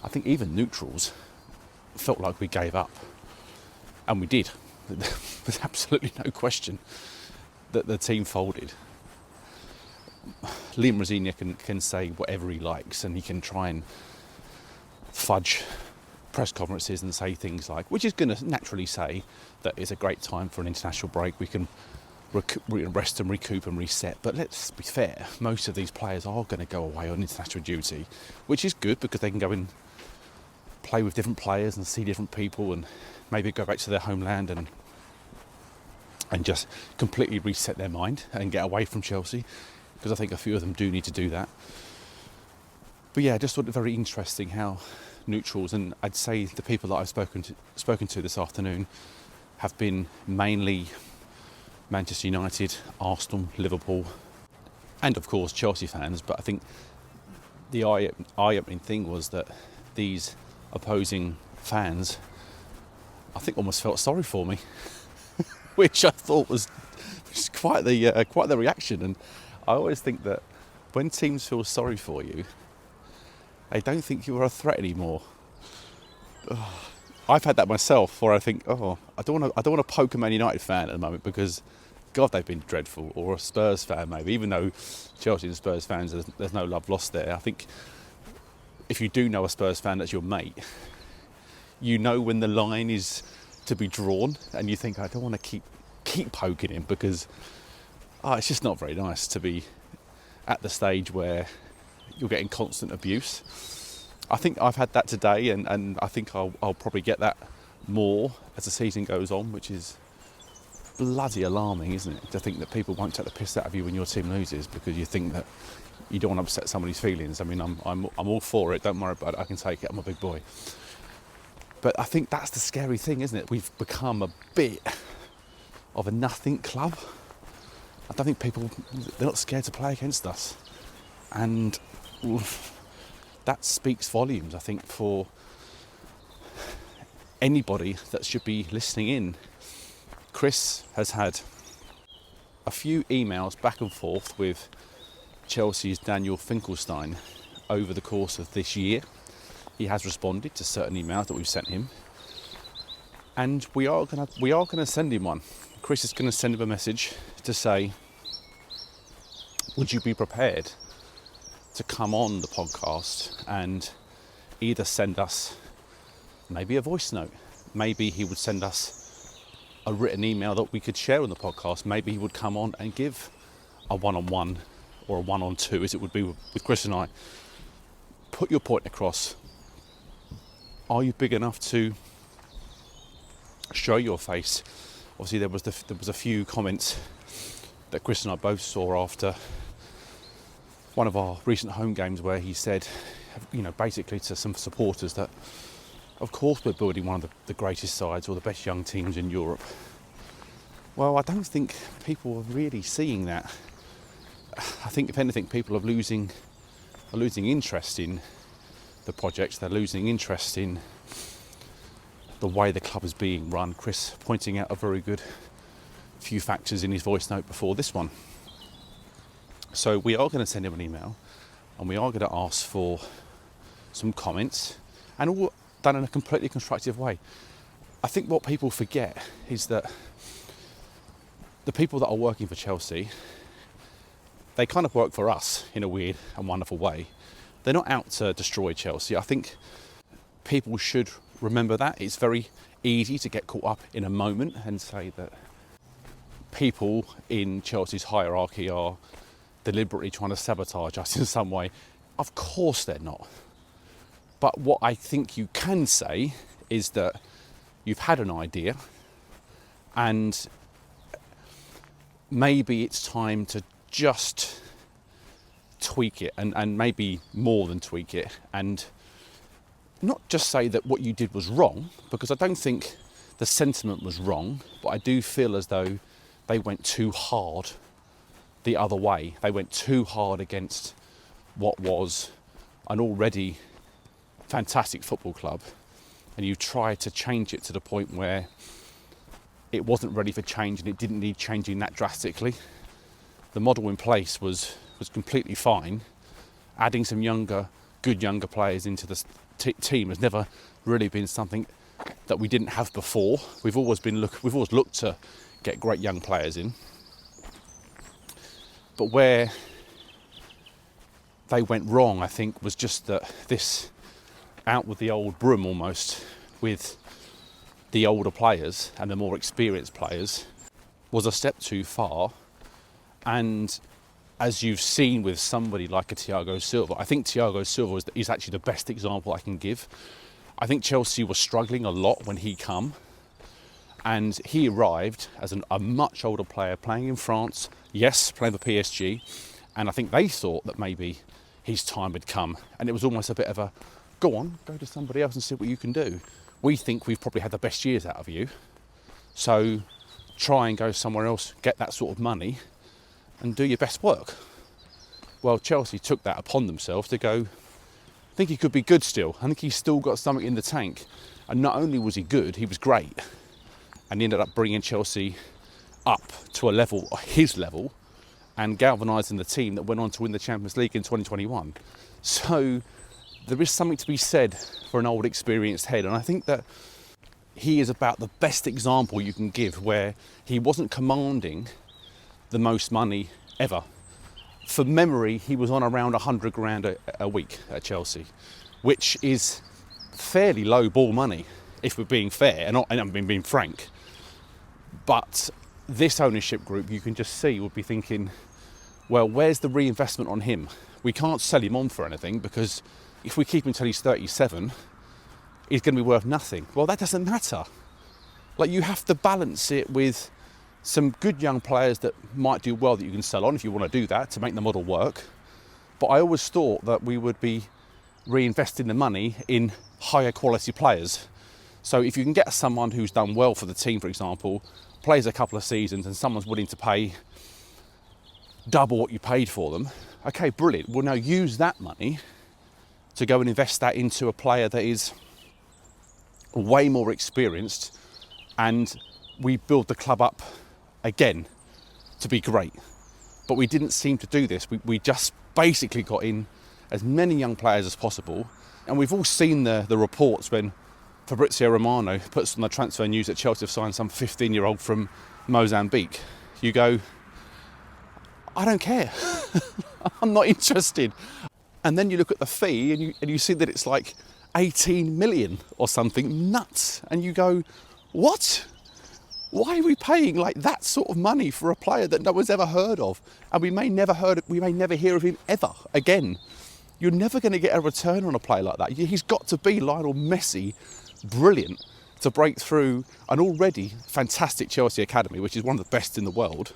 Speaker 3: I think even neutrals felt like we gave up. And we did. There's absolutely no question that the team folded. Liam Rosenior can say whatever he likes, and he can try and fudge press conferences and say things like, which is going to naturally say that it's a great time for an international break. We can rest and recoup and reset. But let's be fair, most of these players are going to go away on international duty, which is good because they can go and play with different players and see different people and maybe go back to their homeland and just completely reset their mind and get away from Chelsea, because I think a few of them do need to do that. But yeah, I just thought it very interesting how neutrals, and I'd say the people that I've spoken to this afternoon, have been mainly Manchester United, Arsenal, Liverpool, and of course Chelsea fans. But I think the eye-opening thing was that these opposing fans, I think, almost felt sorry for me, which I thought was quite the reaction. And I always think that when teams feel sorry for you, they don't think you are a threat anymore. I've had that myself, where I think, I don't want to poke a Man United fan at the moment because, God, they've been dreadful, or a Spurs fan maybe, even though Chelsea and Spurs fans, there's no love lost there. I think if you do know a Spurs fan that's your mate, you know when the line is to be drawn, and you think, I don't want to keep poking him because it's just not very nice to be at the stage where you're getting constant abuse. I think I've had that today, and I think I'll probably get that more as the season goes on, which is bloody alarming, isn't it? To think that people won't take the piss out of you when your team loses because you think that you don't want to upset somebody's feelings. I mean, I'm all for it. Don't worry about it. I can take it. I'm a big boy. But I think that's the scary thing, isn't it? We've become a bit of a nothing club. I don't think they're not scared to play against us. And that speaks volumes, I think, for anybody that should be listening in. Chris has had a few emails back and forth with Chelsea's Daniel Finkelstein over the course of this year. He has responded to certain emails that we've sent him, and we are gonna send him one. Chris is going to send him a message to say, would you be prepared to come on the podcast and either send us maybe a voice note, maybe he would send us a written email that we could share on the podcast, maybe he would come on and give a one-on-one or a one-on-two, as it would be with Chris and I. Put your point across. Are you big enough to show your face? Obviously, there was a few comments that Chris and I both saw after one of our recent home games, where he said, basically to some supporters that, of course, we're building one of the greatest sides or the best young teams in Europe. Well, I don't think people are really seeing that. I think, if anything, people are losing interest in the project. They're losing interest in the way the club is being run. Chris pointing out a very good few factors in his voice note before this one. So we are going to send him an email, and we are going to ask for some comments, and all done in a completely constructive way. I think what people forget is that the people that are working for Chelsea, they kind of work for us in a weird and wonderful way. They're not out to destroy Chelsea. I think people should remember that. It's very easy to get caught up in a moment and say that people in Chelsea's hierarchy are deliberately trying to sabotage us in some way. Of course they're not. But what I think you can say is that you've had an idea, and maybe it's time to just tweak it, and maybe more than tweak it, and not just say that what you did was wrong, because I don't think the sentiment was wrong, but I do feel as though they went too hard the other way. They went too hard against what was an already fantastic football club, and you tried to change it to the point where it wasn't ready for change and it didn't need changing that drastically. The model in place was completely fine. Adding some good younger players into the team has never really been something that we didn't have before. We've always looked to get great young players in. But where they went wrong, I think, was just that this out with the old broom almost with the older players and the more experienced players was a step too far. And as you've seen with somebody like a Thiago Silva, I think Thiago Silva is actually the best example I can give. I think Chelsea was struggling a lot when he came, and he arrived as a much older player playing in France, yes, playing for PSG, and I think they thought that maybe his time had come, and it was almost a bit of a, go to somebody else and see what you can do. We think we've probably had the best years out of you, so try and go somewhere else, get that sort of money, and do your best work. Well, Chelsea took that upon themselves to go, I think he could be good still. I think he's still got something in the tank. And not only was he good, he was great. And he ended up bringing Chelsea up to a level, his level, and galvanising the team that went on to win the Champions League in 2021. So there is something to be said for an old experienced head. And I think that he is about the best example you can give, where he wasn't commanding the most money ever. For memory, he was on around 100 grand a week at Chelsea, which is fairly low ball money, if we're being fair, and I'm being frank. But this ownership group, you can just see, would be thinking, well, where's the reinvestment on him? We can't sell him on for anything, because if we keep him until he's 37, he's going to be worth nothing. Well, that doesn't matter. Like, you have to balance it with some good young players that might do well that you can sell on if you want to do that to make the model work. But I always thought that we would be reinvesting the money in higher quality players. So if you can get someone who's done well for the team, for example, plays a couple of seasons and someone's willing to pay double what you paid for them, okay, brilliant. We'll now use that money to go and invest that into a player that is way more experienced, and we build the club up again to be great. But we didn't seem to do this. We just basically got in as many young players as possible, and we've all seen the reports when Fabrizio Romano puts on the transfer news that Chelsea have signed some 15-year-old from Mozambique. You go, I don't care. I'm not interested. And then you look at the fee and you see that it's like 18 million or something nuts, and you go, what? Why are we paying like that sort of money for a player that no one's ever heard of? And we may never hear of him ever again. You're never going to get a return on a player like that. He's got to be Lionel Messi, brilliant, to break through an already fantastic Chelsea academy, which is one of the best in the world.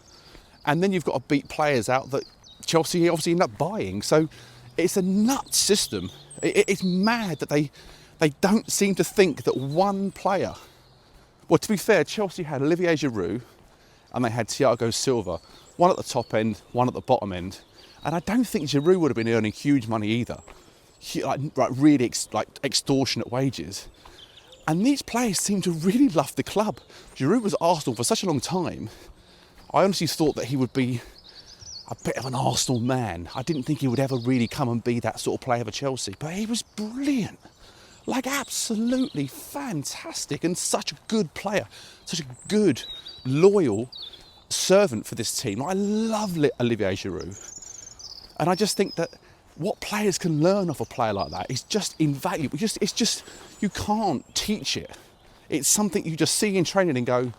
Speaker 3: And then you've got to beat players out that Chelsea obviously end up buying. So it's a nuts system. It's mad that they don't seem to think that one player. Well, to be fair, Chelsea had Olivier Giroud and they had Thiago Silva, one at the top end, one at the bottom end. And I don't think Giroud would have been earning huge money either, really extortionate wages. And these players seem to really love the club. Giroud was at Arsenal for such a long time. I honestly thought that he would be a bit of an Arsenal man. I didn't think he would ever really come and be that sort of player for Chelsea, but he was brilliant. Like, absolutely fantastic, and such a good player, such a good, loyal servant for this team. I love Olivier Giroud. And I just think that what players can learn off a player like that is just invaluable. It's just, you can't teach it. It's something you just see in training and go,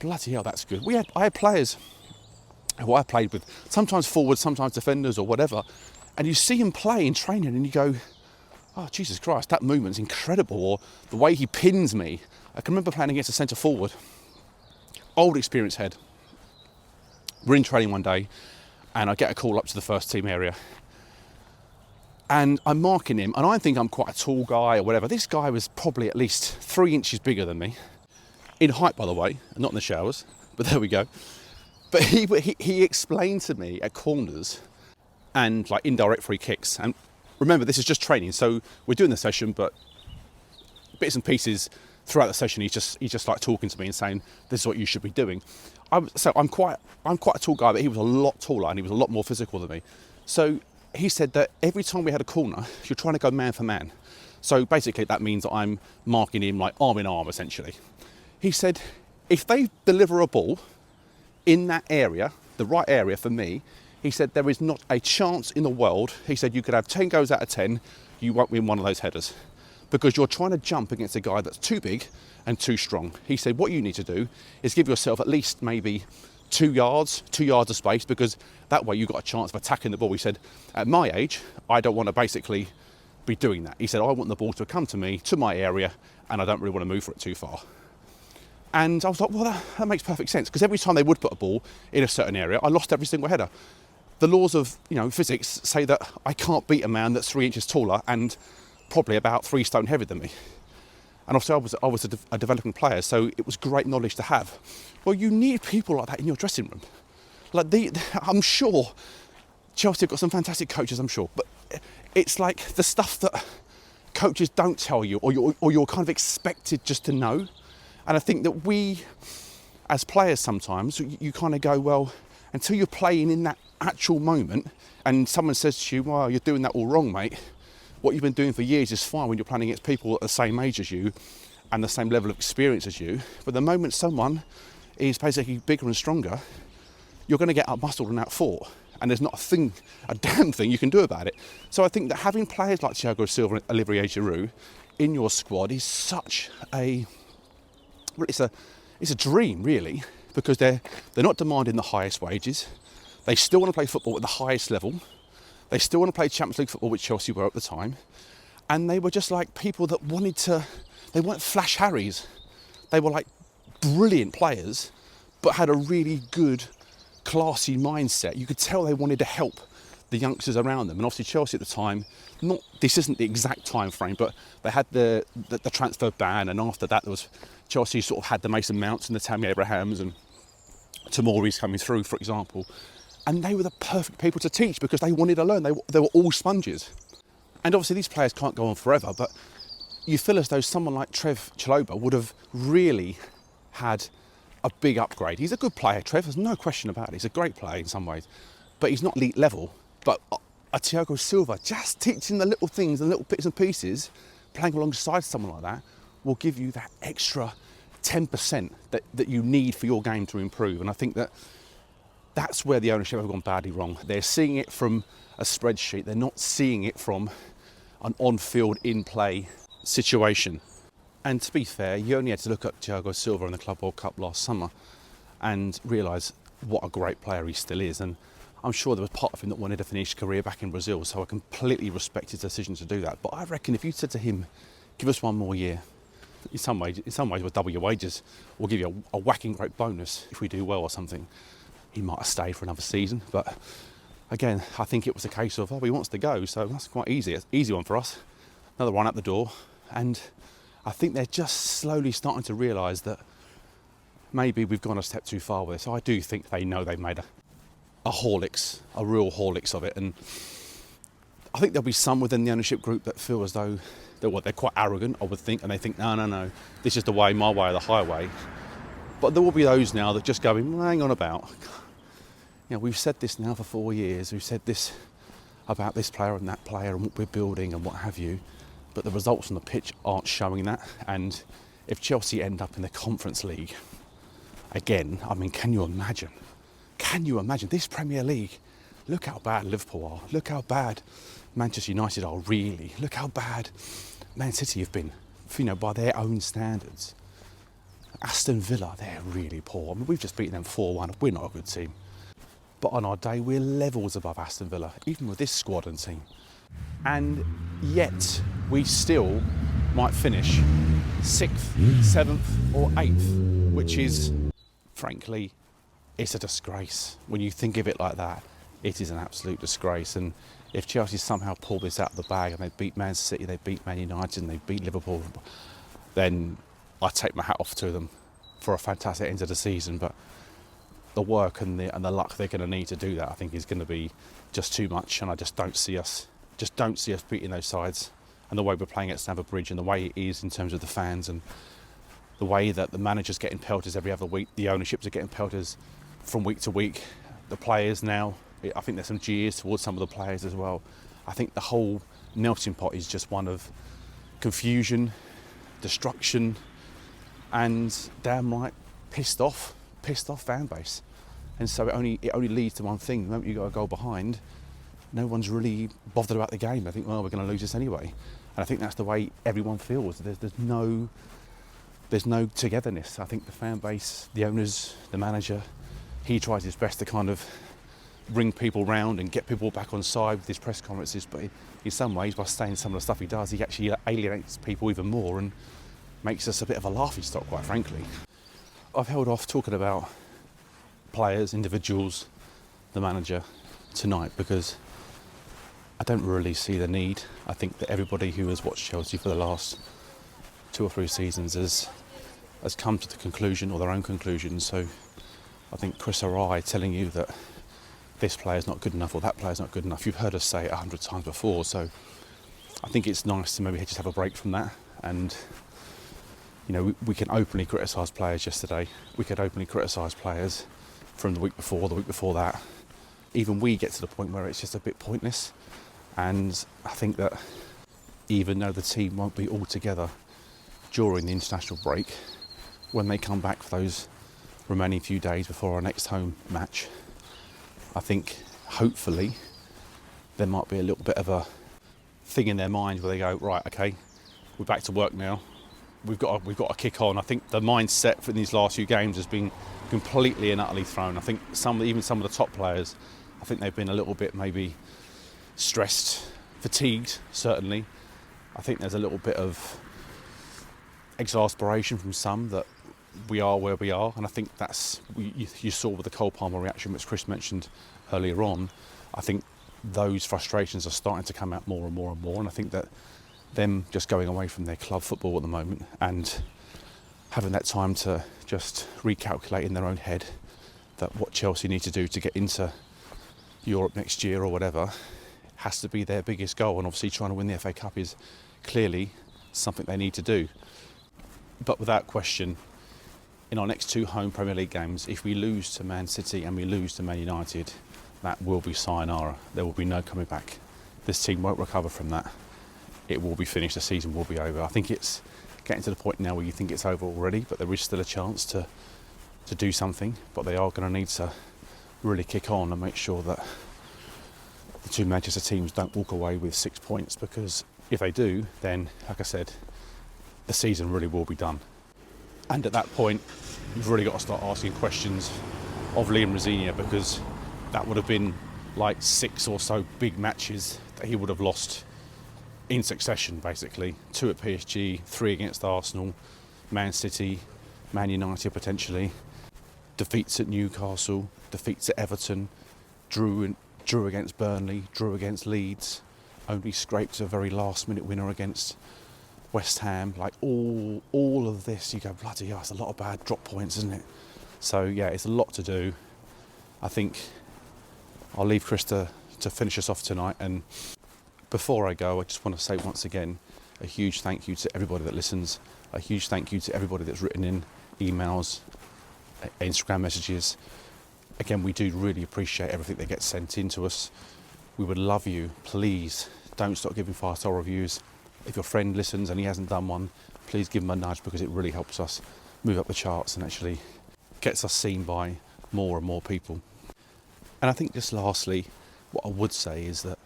Speaker 3: bloody hell, that's good. I had players who I played with, sometimes forwards, sometimes defenders or whatever, and you see him play in training and you go, oh, Jesus Christ, that movement's incredible. Or the way he pins me. I can remember playing against a centre forward, old experienced head. We're in training one day and I get a call up to the first team area. And I'm marking him, and I think I'm quite a tall guy or whatever. This guy was probably at least 3 inches bigger than me. In height, by the way, not in the showers, but there we go. But he explained to me at corners and like indirect free kicks. And remember, this is just training, so we're doing the session, but bits and pieces throughout the session, he's just like talking to me and saying, this is what you should be doing. So I'm quite a tall guy, but he was a lot taller and he was a lot more physical than me. So he said that every time we had a corner, you're trying to go man for man. So basically that means that I'm marking him like arm in arm, essentially. He said, if they deliver a ball in that area, the right area for me, he said there is not a chance in the world. He said you could have 10 goes out of 10, you won't win one of those headers because you're trying to jump against a guy that's too big and too strong. He said what you need to do is give yourself at least maybe 2 yards of space, because that way you've got a chance of attacking the ball. He said, at my age, I don't want to basically be doing that. He said, I want the ball to come to me, to my area, and I don't really want to move for it too far. And I was like, well, that makes perfect sense, because every time they would put a ball in a certain area, I lost every single header. The laws of physics say that I can't beat a man that's 3 inches taller and probably about 3 stone heavier than me. And obviously I was a developing player, so it was great knowledge to have. Well, you need people like that in your dressing room. I'm sure Chelsea have got some fantastic coaches, I'm sure, but it's like the stuff that coaches don't tell you, or you're kind of expected just to know. And I think that we, as players sometimes, you kind of go, well, until you're playing in that actual moment and someone says to you, well, you're doing that all wrong, mate. What you've been doing for years is fine when you're playing against people at the same age as you and the same level of experience as you. But the moment someone is basically bigger and stronger, you're going to get out-muscled and out-fought. And there's not a damn thing you can do about it. So I think that having players like Thiago Silva and Olivier Giroud in your squad is such a... Well, it's a dream, really, because they're not demanding the highest wages. They still want to play football at the highest level. They still want to play Champions League football, which Chelsea were at the time. And they were just like people that wanted to... They weren't Flash Harrys. They were like brilliant players, but had a really good, classy mindset. You could tell they wanted to help the youngsters around them. And obviously Chelsea at the time, this isn't the exact time frame, but they had the transfer ban, and after that there was... Chelsea sort of had the Mason Mounts and the Tammy Abrahams and Tomori's coming through, for example. And they were the perfect people to teach because they wanted to learn. They were all sponges. And obviously these players can't go on forever, but you feel as though someone like Trev Chalobah would have really had a big upgrade. He's a good player, Trev, there's no question about it. He's a great player in some ways, but he's not elite level. But a Thiago Silva, just teaching the little things and little bits and pieces, playing alongside someone like that, will give you that extra 10% that you need for your game to improve. And I think that's where the ownership have gone badly wrong. They're seeing it from a spreadsheet. They're not seeing it from an on-field, in-play situation. And to be fair, you only had to look at Thiago Silva in the Club World Cup last summer and realise what a great player he still is. And I'm sure there was part of him that wanted to finish his career back in Brazil, so I completely respect his decision to do that. But I reckon if you said to him, give us 1 more year, in some ways we'll double your wages, we'll give you a whacking great bonus if we do well or something, he might have stayed for another season. But again, I think it was a case of, he wants to go, so that's quite easy. It's an easy one for us. Another run out the door. And I think they're just slowly starting to realise that maybe we've gone a step too far with this. I do think they know they've made a real Horlicks of it. And I think there'll be some within the ownership group that feel as though they're quite arrogant, I would think, and they think, no, this is the way, my way or the highway. But there will be those now that just go, hang on about. We've said this now for 4 years. We've said this about this player and that player and what we're building and what have you. But the results on the pitch aren't showing that. And if Chelsea end up in the Conference League, again, can you imagine? Can you imagine this Premier League? Look how bad Liverpool are. Look how bad Manchester United are, really. Look how bad Man City have been, by their own standards. Aston Villa, they're really poor. We've just beaten them 4-1. We're not a good team. But on our day, we're levels above Aston Villa, even with this squad and team. And yet, we still might finish 6th, 7th or 8th, which is, frankly, it's a disgrace when you think of it like that. it is an absolute disgrace. And if Chelsea somehow pull this out of the bag and they beat Man City, they beat Man United and they beat Liverpool, then I take my hat off to them for a fantastic end of the season. But the work and the luck they're going to need to do that, I think, is going to be just too much. And I just don't see us beating those sides. And the way we're playing at Stamford Bridge and the way it is in terms of the fans and the way that the manager's getting pelters every other week, the ownerships are getting pelters from week to week, the players now, I think there's some jeers towards some of the players as well. I think the whole melting pot is just one of confusion, destruction, and damn right pissed off fan base. And so it only leads to one thing. The moment you got a goal behind, no one's really bothered about the game. I think, well, we're going to lose this anyway. And I think that's the way everyone feels. There's no togetherness. I think the fan base, the owners, the manager, he tries his best to kind of bring people round and get people back on side with his press conferences, but in some ways, by saying some of the stuff he does, he actually alienates people even more and makes us a bit of a laughing stock, quite frankly. I've held off talking about players, individuals, the manager tonight because I don't really see the need. I think that everybody who has watched Chelsea for the last 2 or 3 seasons has come to the conclusion, or their own conclusion. So I think Chris or I telling you that this player's not good enough or that player's not good enough, you've heard us say it 100 times before. So I think it's nice to maybe just have a break from that. And you know, we can openly criticise players yesterday. We could openly criticise players from the week before that. Even we get to the point where it's just a bit pointless. And I think that even though the team won't be all together during the international break, when they come back for those remaining few days before our next home match, I think hopefully there might be a little bit of a thing in their minds where they go, right, okay, we're back to work now. We've got to kick on. I think the mindset for these last few games has been completely and utterly thrown. I think even some of the top players, I think they've been a little bit maybe stressed, fatigued, certainly. I think there's a little bit of exasperation from some that we are where we are, and I think that's you saw with the Cole Palmer reaction, which Chris mentioned earlier on. I think those frustrations are starting to come out more and more and more, and I think that them just going away from their club football at the moment and having that time to just recalculate in their own head that what Chelsea need to do to get into Europe next year or whatever has to be their biggest goal, and obviously trying to win the FA Cup is clearly something they need to do. But without question, in our next 2 home Premier League games, if we lose to Man City and we lose to Man United, that will be sayonara. There will be no coming back. This team won't recover from that. It will be finished, the season will be over. I think it's getting to the point now where you think it's over already, but there is still a chance to do something. But they are going to need to really kick on and make sure that the 2 Manchester teams don't walk away with 6 points, because if they do, then, like I said, the season really will be done. And at that point, you've really got to start asking questions of Liam Rosenior, because that would have been like 6 or so big matches that he would have lost in succession, basically. 2 at PSG, 3 against Arsenal, Man City, Man United potentially, defeats at Newcastle, defeats at Everton, drew against Burnley, drew against Leeds, only scraped a very last minute winner against West Ham. Like all of this, you go, bloody hell, it's a lot of bad drop points, isn't it? So yeah, it's a lot to do. I think I'll leave Chris to finish us off tonight. And before I go, I just want to say once again a huge thank you to everybody that listens, a huge thank you to everybody that's written in emails, Instagram messages. Again, we do really appreciate everything that gets sent in to us. We would love you. Please don't stop giving 5-star reviews. If your friend listens and he hasn't done one, please give him a nudge, because it really helps us move up the charts and actually gets us seen by more and more people. And I think just lastly, what I would say is that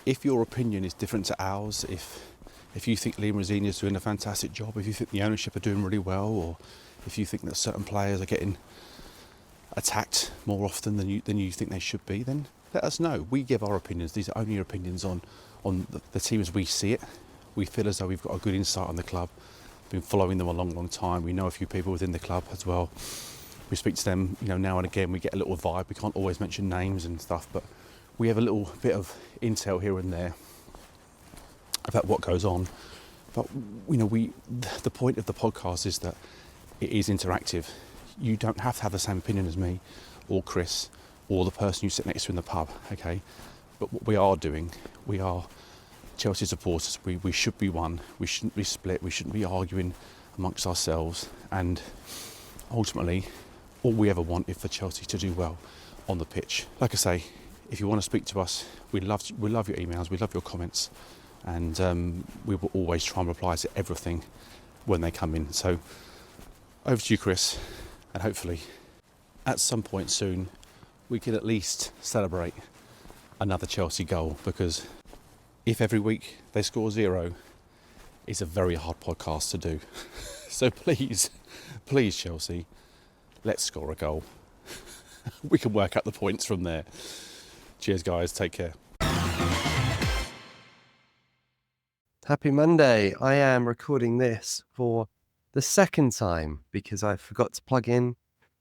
Speaker 3: if your opinion is different to ours, if you think Liam Rosenior is doing a fantastic job, if you think the ownership are doing really well, or if you think that certain players are getting attacked more often than you think they should be, then let us know. We give our opinions. These are only our opinions on the team as we see it. We feel as though we've got a good insight on the club. Been following them a long time. We know a few people within the club as well. We speak to them, now and again. We get a little vibe. We can't always mention names and stuff, but we have a little bit of intel here and there about what goes on. But, the point of the podcast is that it is interactive. You don't have to have the same opinion as me or Chris or the person you sit next to in the pub, okay? But what we are doing, we are Chelsea supporters. We should be one. We shouldn't be split. We shouldn't be arguing amongst ourselves. And ultimately, all we ever want is for Chelsea to do well on the pitch. Like I say, if you want to speak to us, we love your emails, we love your comments, and we will always try and reply to everything when they come in. So over to you, Chris, and hopefully at some point soon we can at least celebrate another Chelsea goal, because if every week they score 0, it's a very hard podcast to do. So please Chelsea, let's score a goal. We can work out the points from there. Cheers guys, take care.
Speaker 2: Happy Monday. I am recording this for the second time because I forgot to plug in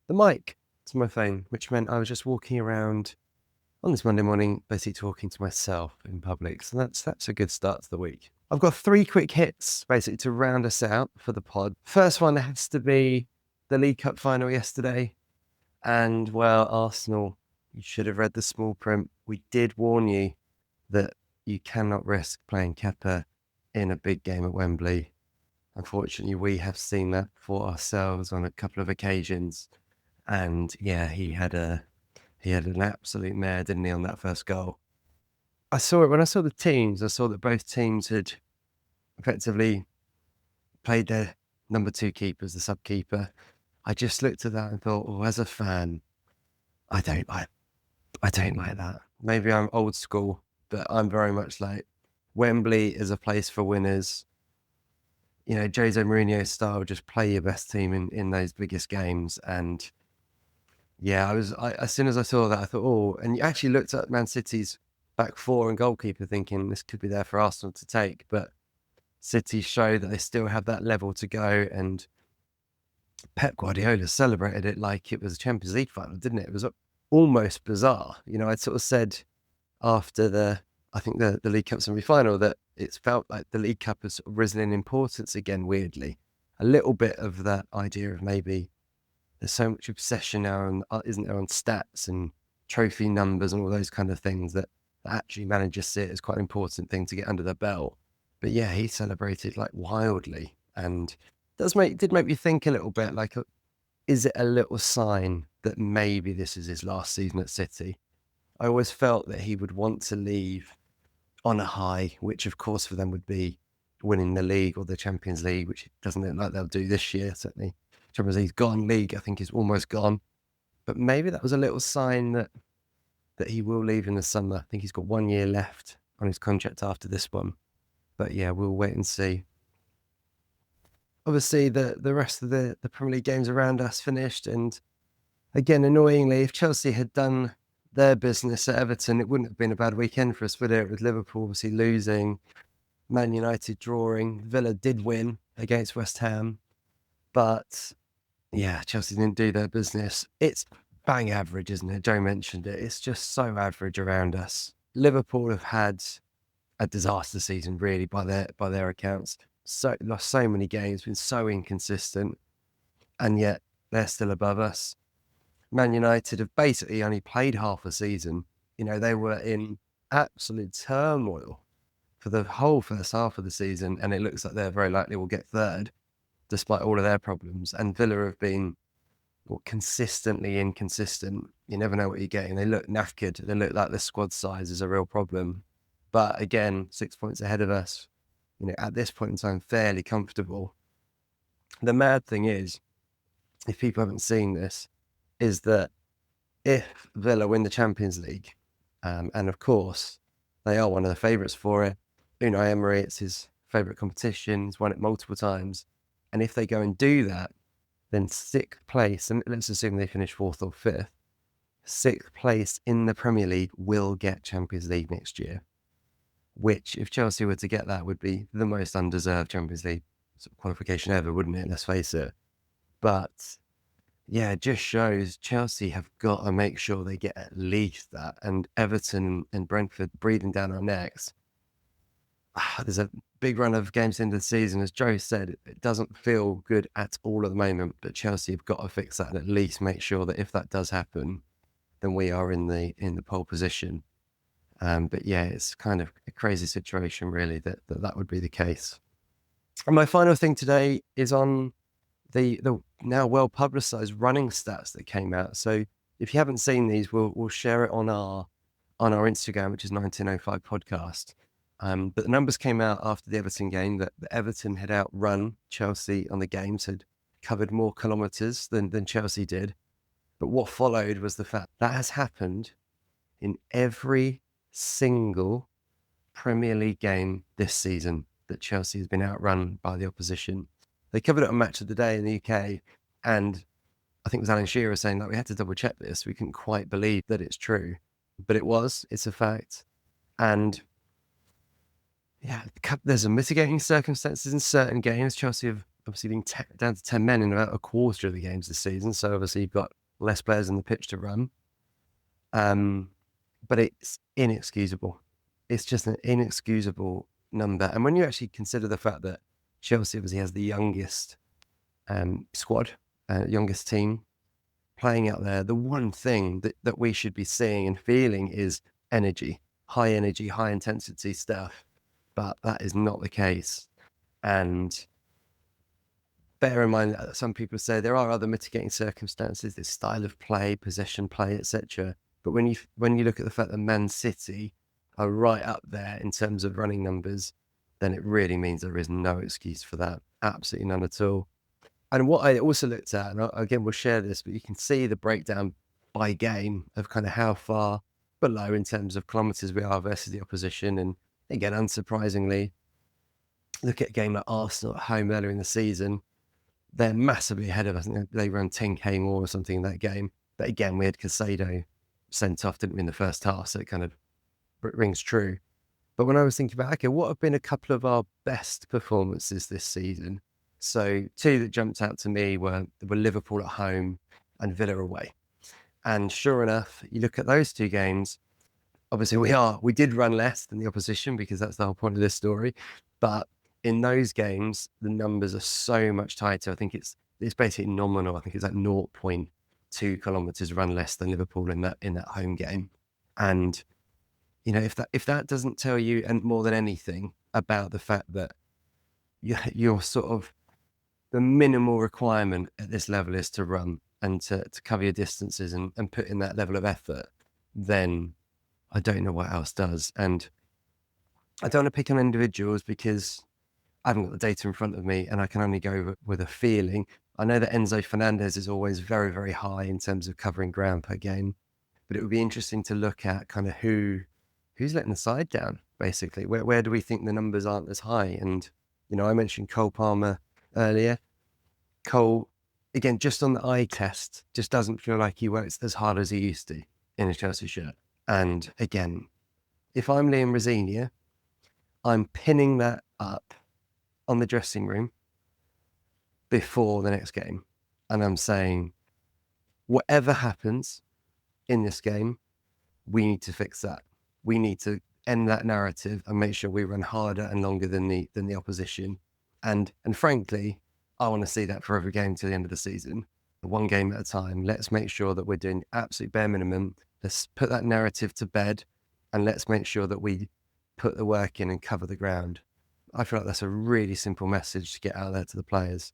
Speaker 2: the mic to my phone, which meant I was just walking around on this Monday morning, basically talking to myself in public. So that's a good start to the week. I've got 3 quick hits basically to round us out for the pod. First one has to be the League Cup final yesterday. And well, Arsenal, you should have read the small print. We did warn you that you cannot risk playing Kepa in a big game at Wembley. Unfortunately, we have seen that for ourselves on a couple of occasions. And yeah, he had an absolute mare, didn't he, on that first goal. I saw it when I saw the teams. I saw that both teams had effectively played their number 2 keepers, the sub keeper. I just looked at that and thought, oh, as a fan, I don't like that. Maybe I'm old school, but I'm very much like Wembley is a place for winners. You know, Jose Mourinho's style, just play your best team in those biggest games. And yeah, as soon as I saw that, I thought, oh, and you actually looked at Man City's back 4 and goalkeeper thinking this could be there for Arsenal to take, but City show that they still have that level to go. And Pep Guardiola celebrated it like it was a Champions League final, didn't it? It was almost bizarre. You know, I'd sort of said after the League Cup semi-final that it's felt like the League Cup has sort of risen in importance again, weirdly. A little bit of that idea of maybe there's so much obsession now, isn't there, on stats and trophy numbers and all those kind of things that actually managers see it as quite an important thing to get under their belt. But yeah, he celebrated like wildly, and did make me think a little bit, like, is it a little sign that maybe this is his last season at City? I always felt that he would want to leave on a high, which of course for them would be winning the league or the Champions League, which doesn't look like they'll do this year, certainly. Champions League's gone, league I think is almost gone. But maybe that was a little sign that he will leave in the summer. I think he's got 1 year left on his contract after this one. But yeah, we'll wait and see. Obviously, the rest of the Premier League games around us finished. And again, annoyingly, if Chelsea had done their business at Everton, it wouldn't have been a bad weekend for us, would it? With Liverpool obviously losing, Man United drawing, Villa did win against West Ham. But yeah, Chelsea didn't do their business. It's bang average, isn't it? Joe mentioned it. It's just so average around us. Liverpool have had a disaster season, really, by their accounts. Lost so many games, been so inconsistent, and yet they're still above us. Man United have basically only played half a season. You know, they were in absolute turmoil for the whole first half of the season, and it looks like they're very likely will get third, despite all of their problems. And Villa have been consistently inconsistent. You never know what you're getting. They look knackered. They look like the squad size is a real problem. But again, 6 points ahead of us. You know, at this point in time, fairly comfortable. The mad thing is, if people haven't seen this, is that if Villa win the Champions League, and of course, they are one of the favourites for it. Unai Emery, it's his favourite competition. He's won it multiple times. And if they go and do that, then 6th place, and let's assume they finish 4th or 5th, 6th place in the Premier League will get Champions League next year. Which, if Chelsea were to get that, would be the most undeserved Champions League sort of qualification ever, wouldn't it? Let's face it. But yeah, it just shows Chelsea have got to make sure they get at least that. And Everton and Brentford breathing down our necks. There's a big run of games into the season. As Joe said, it doesn't feel good at all at the moment, but Chelsea have got to fix that and at least make sure that if that does happen, then we are in the pole position. But yeah, it's kind of a crazy situation, really, that would be the case. And my final thing today is on the now well publicized running stats that came out. So if you haven't seen these, we'll share it on our Instagram, which is 1905 podcast. But the numbers came out after the Everton game that Everton had outrun Chelsea on the games, had covered more kilometres than Chelsea did. But what followed was the fact that has happened in every single Premier League game this season that Chelsea has been outrun by the opposition. They covered it on Match of the Day in the UK, and I think it was Alan Shearer saying that we had to double check this. We couldn't quite believe that it's true, but it's a fact. And yeah, there's a mitigating circumstances in certain games. Chelsea have obviously been down to 10 men in about a quarter of the games this season, so obviously you've got less players on the pitch to run. But it's inexcusable. It's just an inexcusable number. And when you actually consider the fact that Chelsea obviously has the youngest squad, youngest team playing out there, the one thing that we should be seeing and feeling is energy, high intensity stuff. But that is not the case. And bear in mind that some people say there are other mitigating circumstances, this style of play, possession play, etc. But when you look at the fact that Man City are right up there in terms of running numbers, then it really means there is no excuse for that. Absolutely none at all. And what I also looked at, and again, we'll share this, but you can see the breakdown by game of kind of how far below in terms of kilometres we are versus the opposition. And again, unsurprisingly, look at a game like Arsenal at home earlier in the season. They're massively ahead of us. They ran 10k more or something in that game. But again, we had Caicedo sent off, didn't we, in the first half? So it kind of rings true. But when I was thinking about, okay, what have been a couple of our best performances this season? So two that jumped out to me were Liverpool at home and Villa away. And sure enough, you look at those two games, obviously we did run less than the opposition because that's the whole point of this story. But in those games, the numbers are so much tighter. I think it's basically nominal. I think it's like 0.2 kilometres run less than Liverpool in that home game. And you know, if that doesn't tell you, and more than anything, about the fact that you're sort of the minimal requirement at this level is to run and to cover your distances and put in that level of effort, then I don't know what else does. And I don't want to pick on individuals because I haven't got the data in front of me and I can only go with a feeling. I know that Enzo Fernandez is always very, very high in terms of covering ground per game, but it would be interesting to look at kind of who's letting the side down, basically. Where do we think the numbers aren't as high? And, you know, I mentioned Cole Palmer earlier. Cole, again, just on the eye test, just doesn't feel like he works as hard as he used to in a Chelsea shirt. And again, if I'm Liam Rosenior, I'm pinning that up on the dressing room before the next game. And I'm saying, whatever happens in this game, we need to fix that. We need to end that narrative and make sure we run harder and longer than the opposition. And frankly, I want to see that for every game to the end of the season. One game at a time. Let's make sure that we're doing absolute bare minimum. Let's put that narrative to bed and let's make sure that we put the work in and cover the ground. I feel like that's a really simple message to get out there to the players.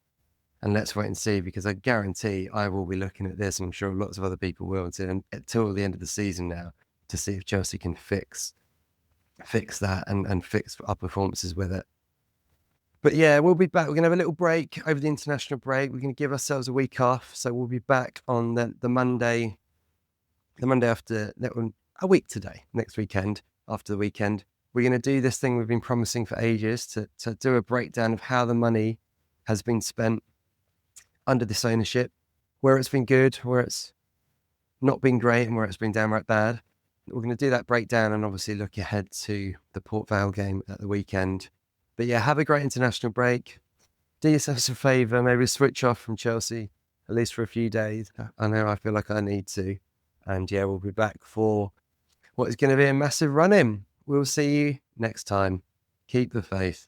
Speaker 2: And let's wait and see, because I guarantee I will be looking at this, and I'm sure lots of other people will, until the end of the season now, to see if Chelsea can fix that and fix our performances with it. But yeah, we'll be back. We're going to have a little break over the international break. We're going to give ourselves a week off. So we'll be back on the Monday after, a week today, next weekend, after the weekend. We're going to do this thing we've been promising for ages, to do a breakdown of how the money has been spent under this ownership, where it's been good, where it's not been great, and where it's been downright bad. We're going to do that breakdown and obviously look ahead to the Port Vale game at the weekend. But yeah, have a great international break. Do yourselves a favour, maybe switch off from Chelsea at least for a few days. I know I feel like I need to. And yeah, we'll be back for what is going to be a massive run-in. We'll see you next time. Keep the faith.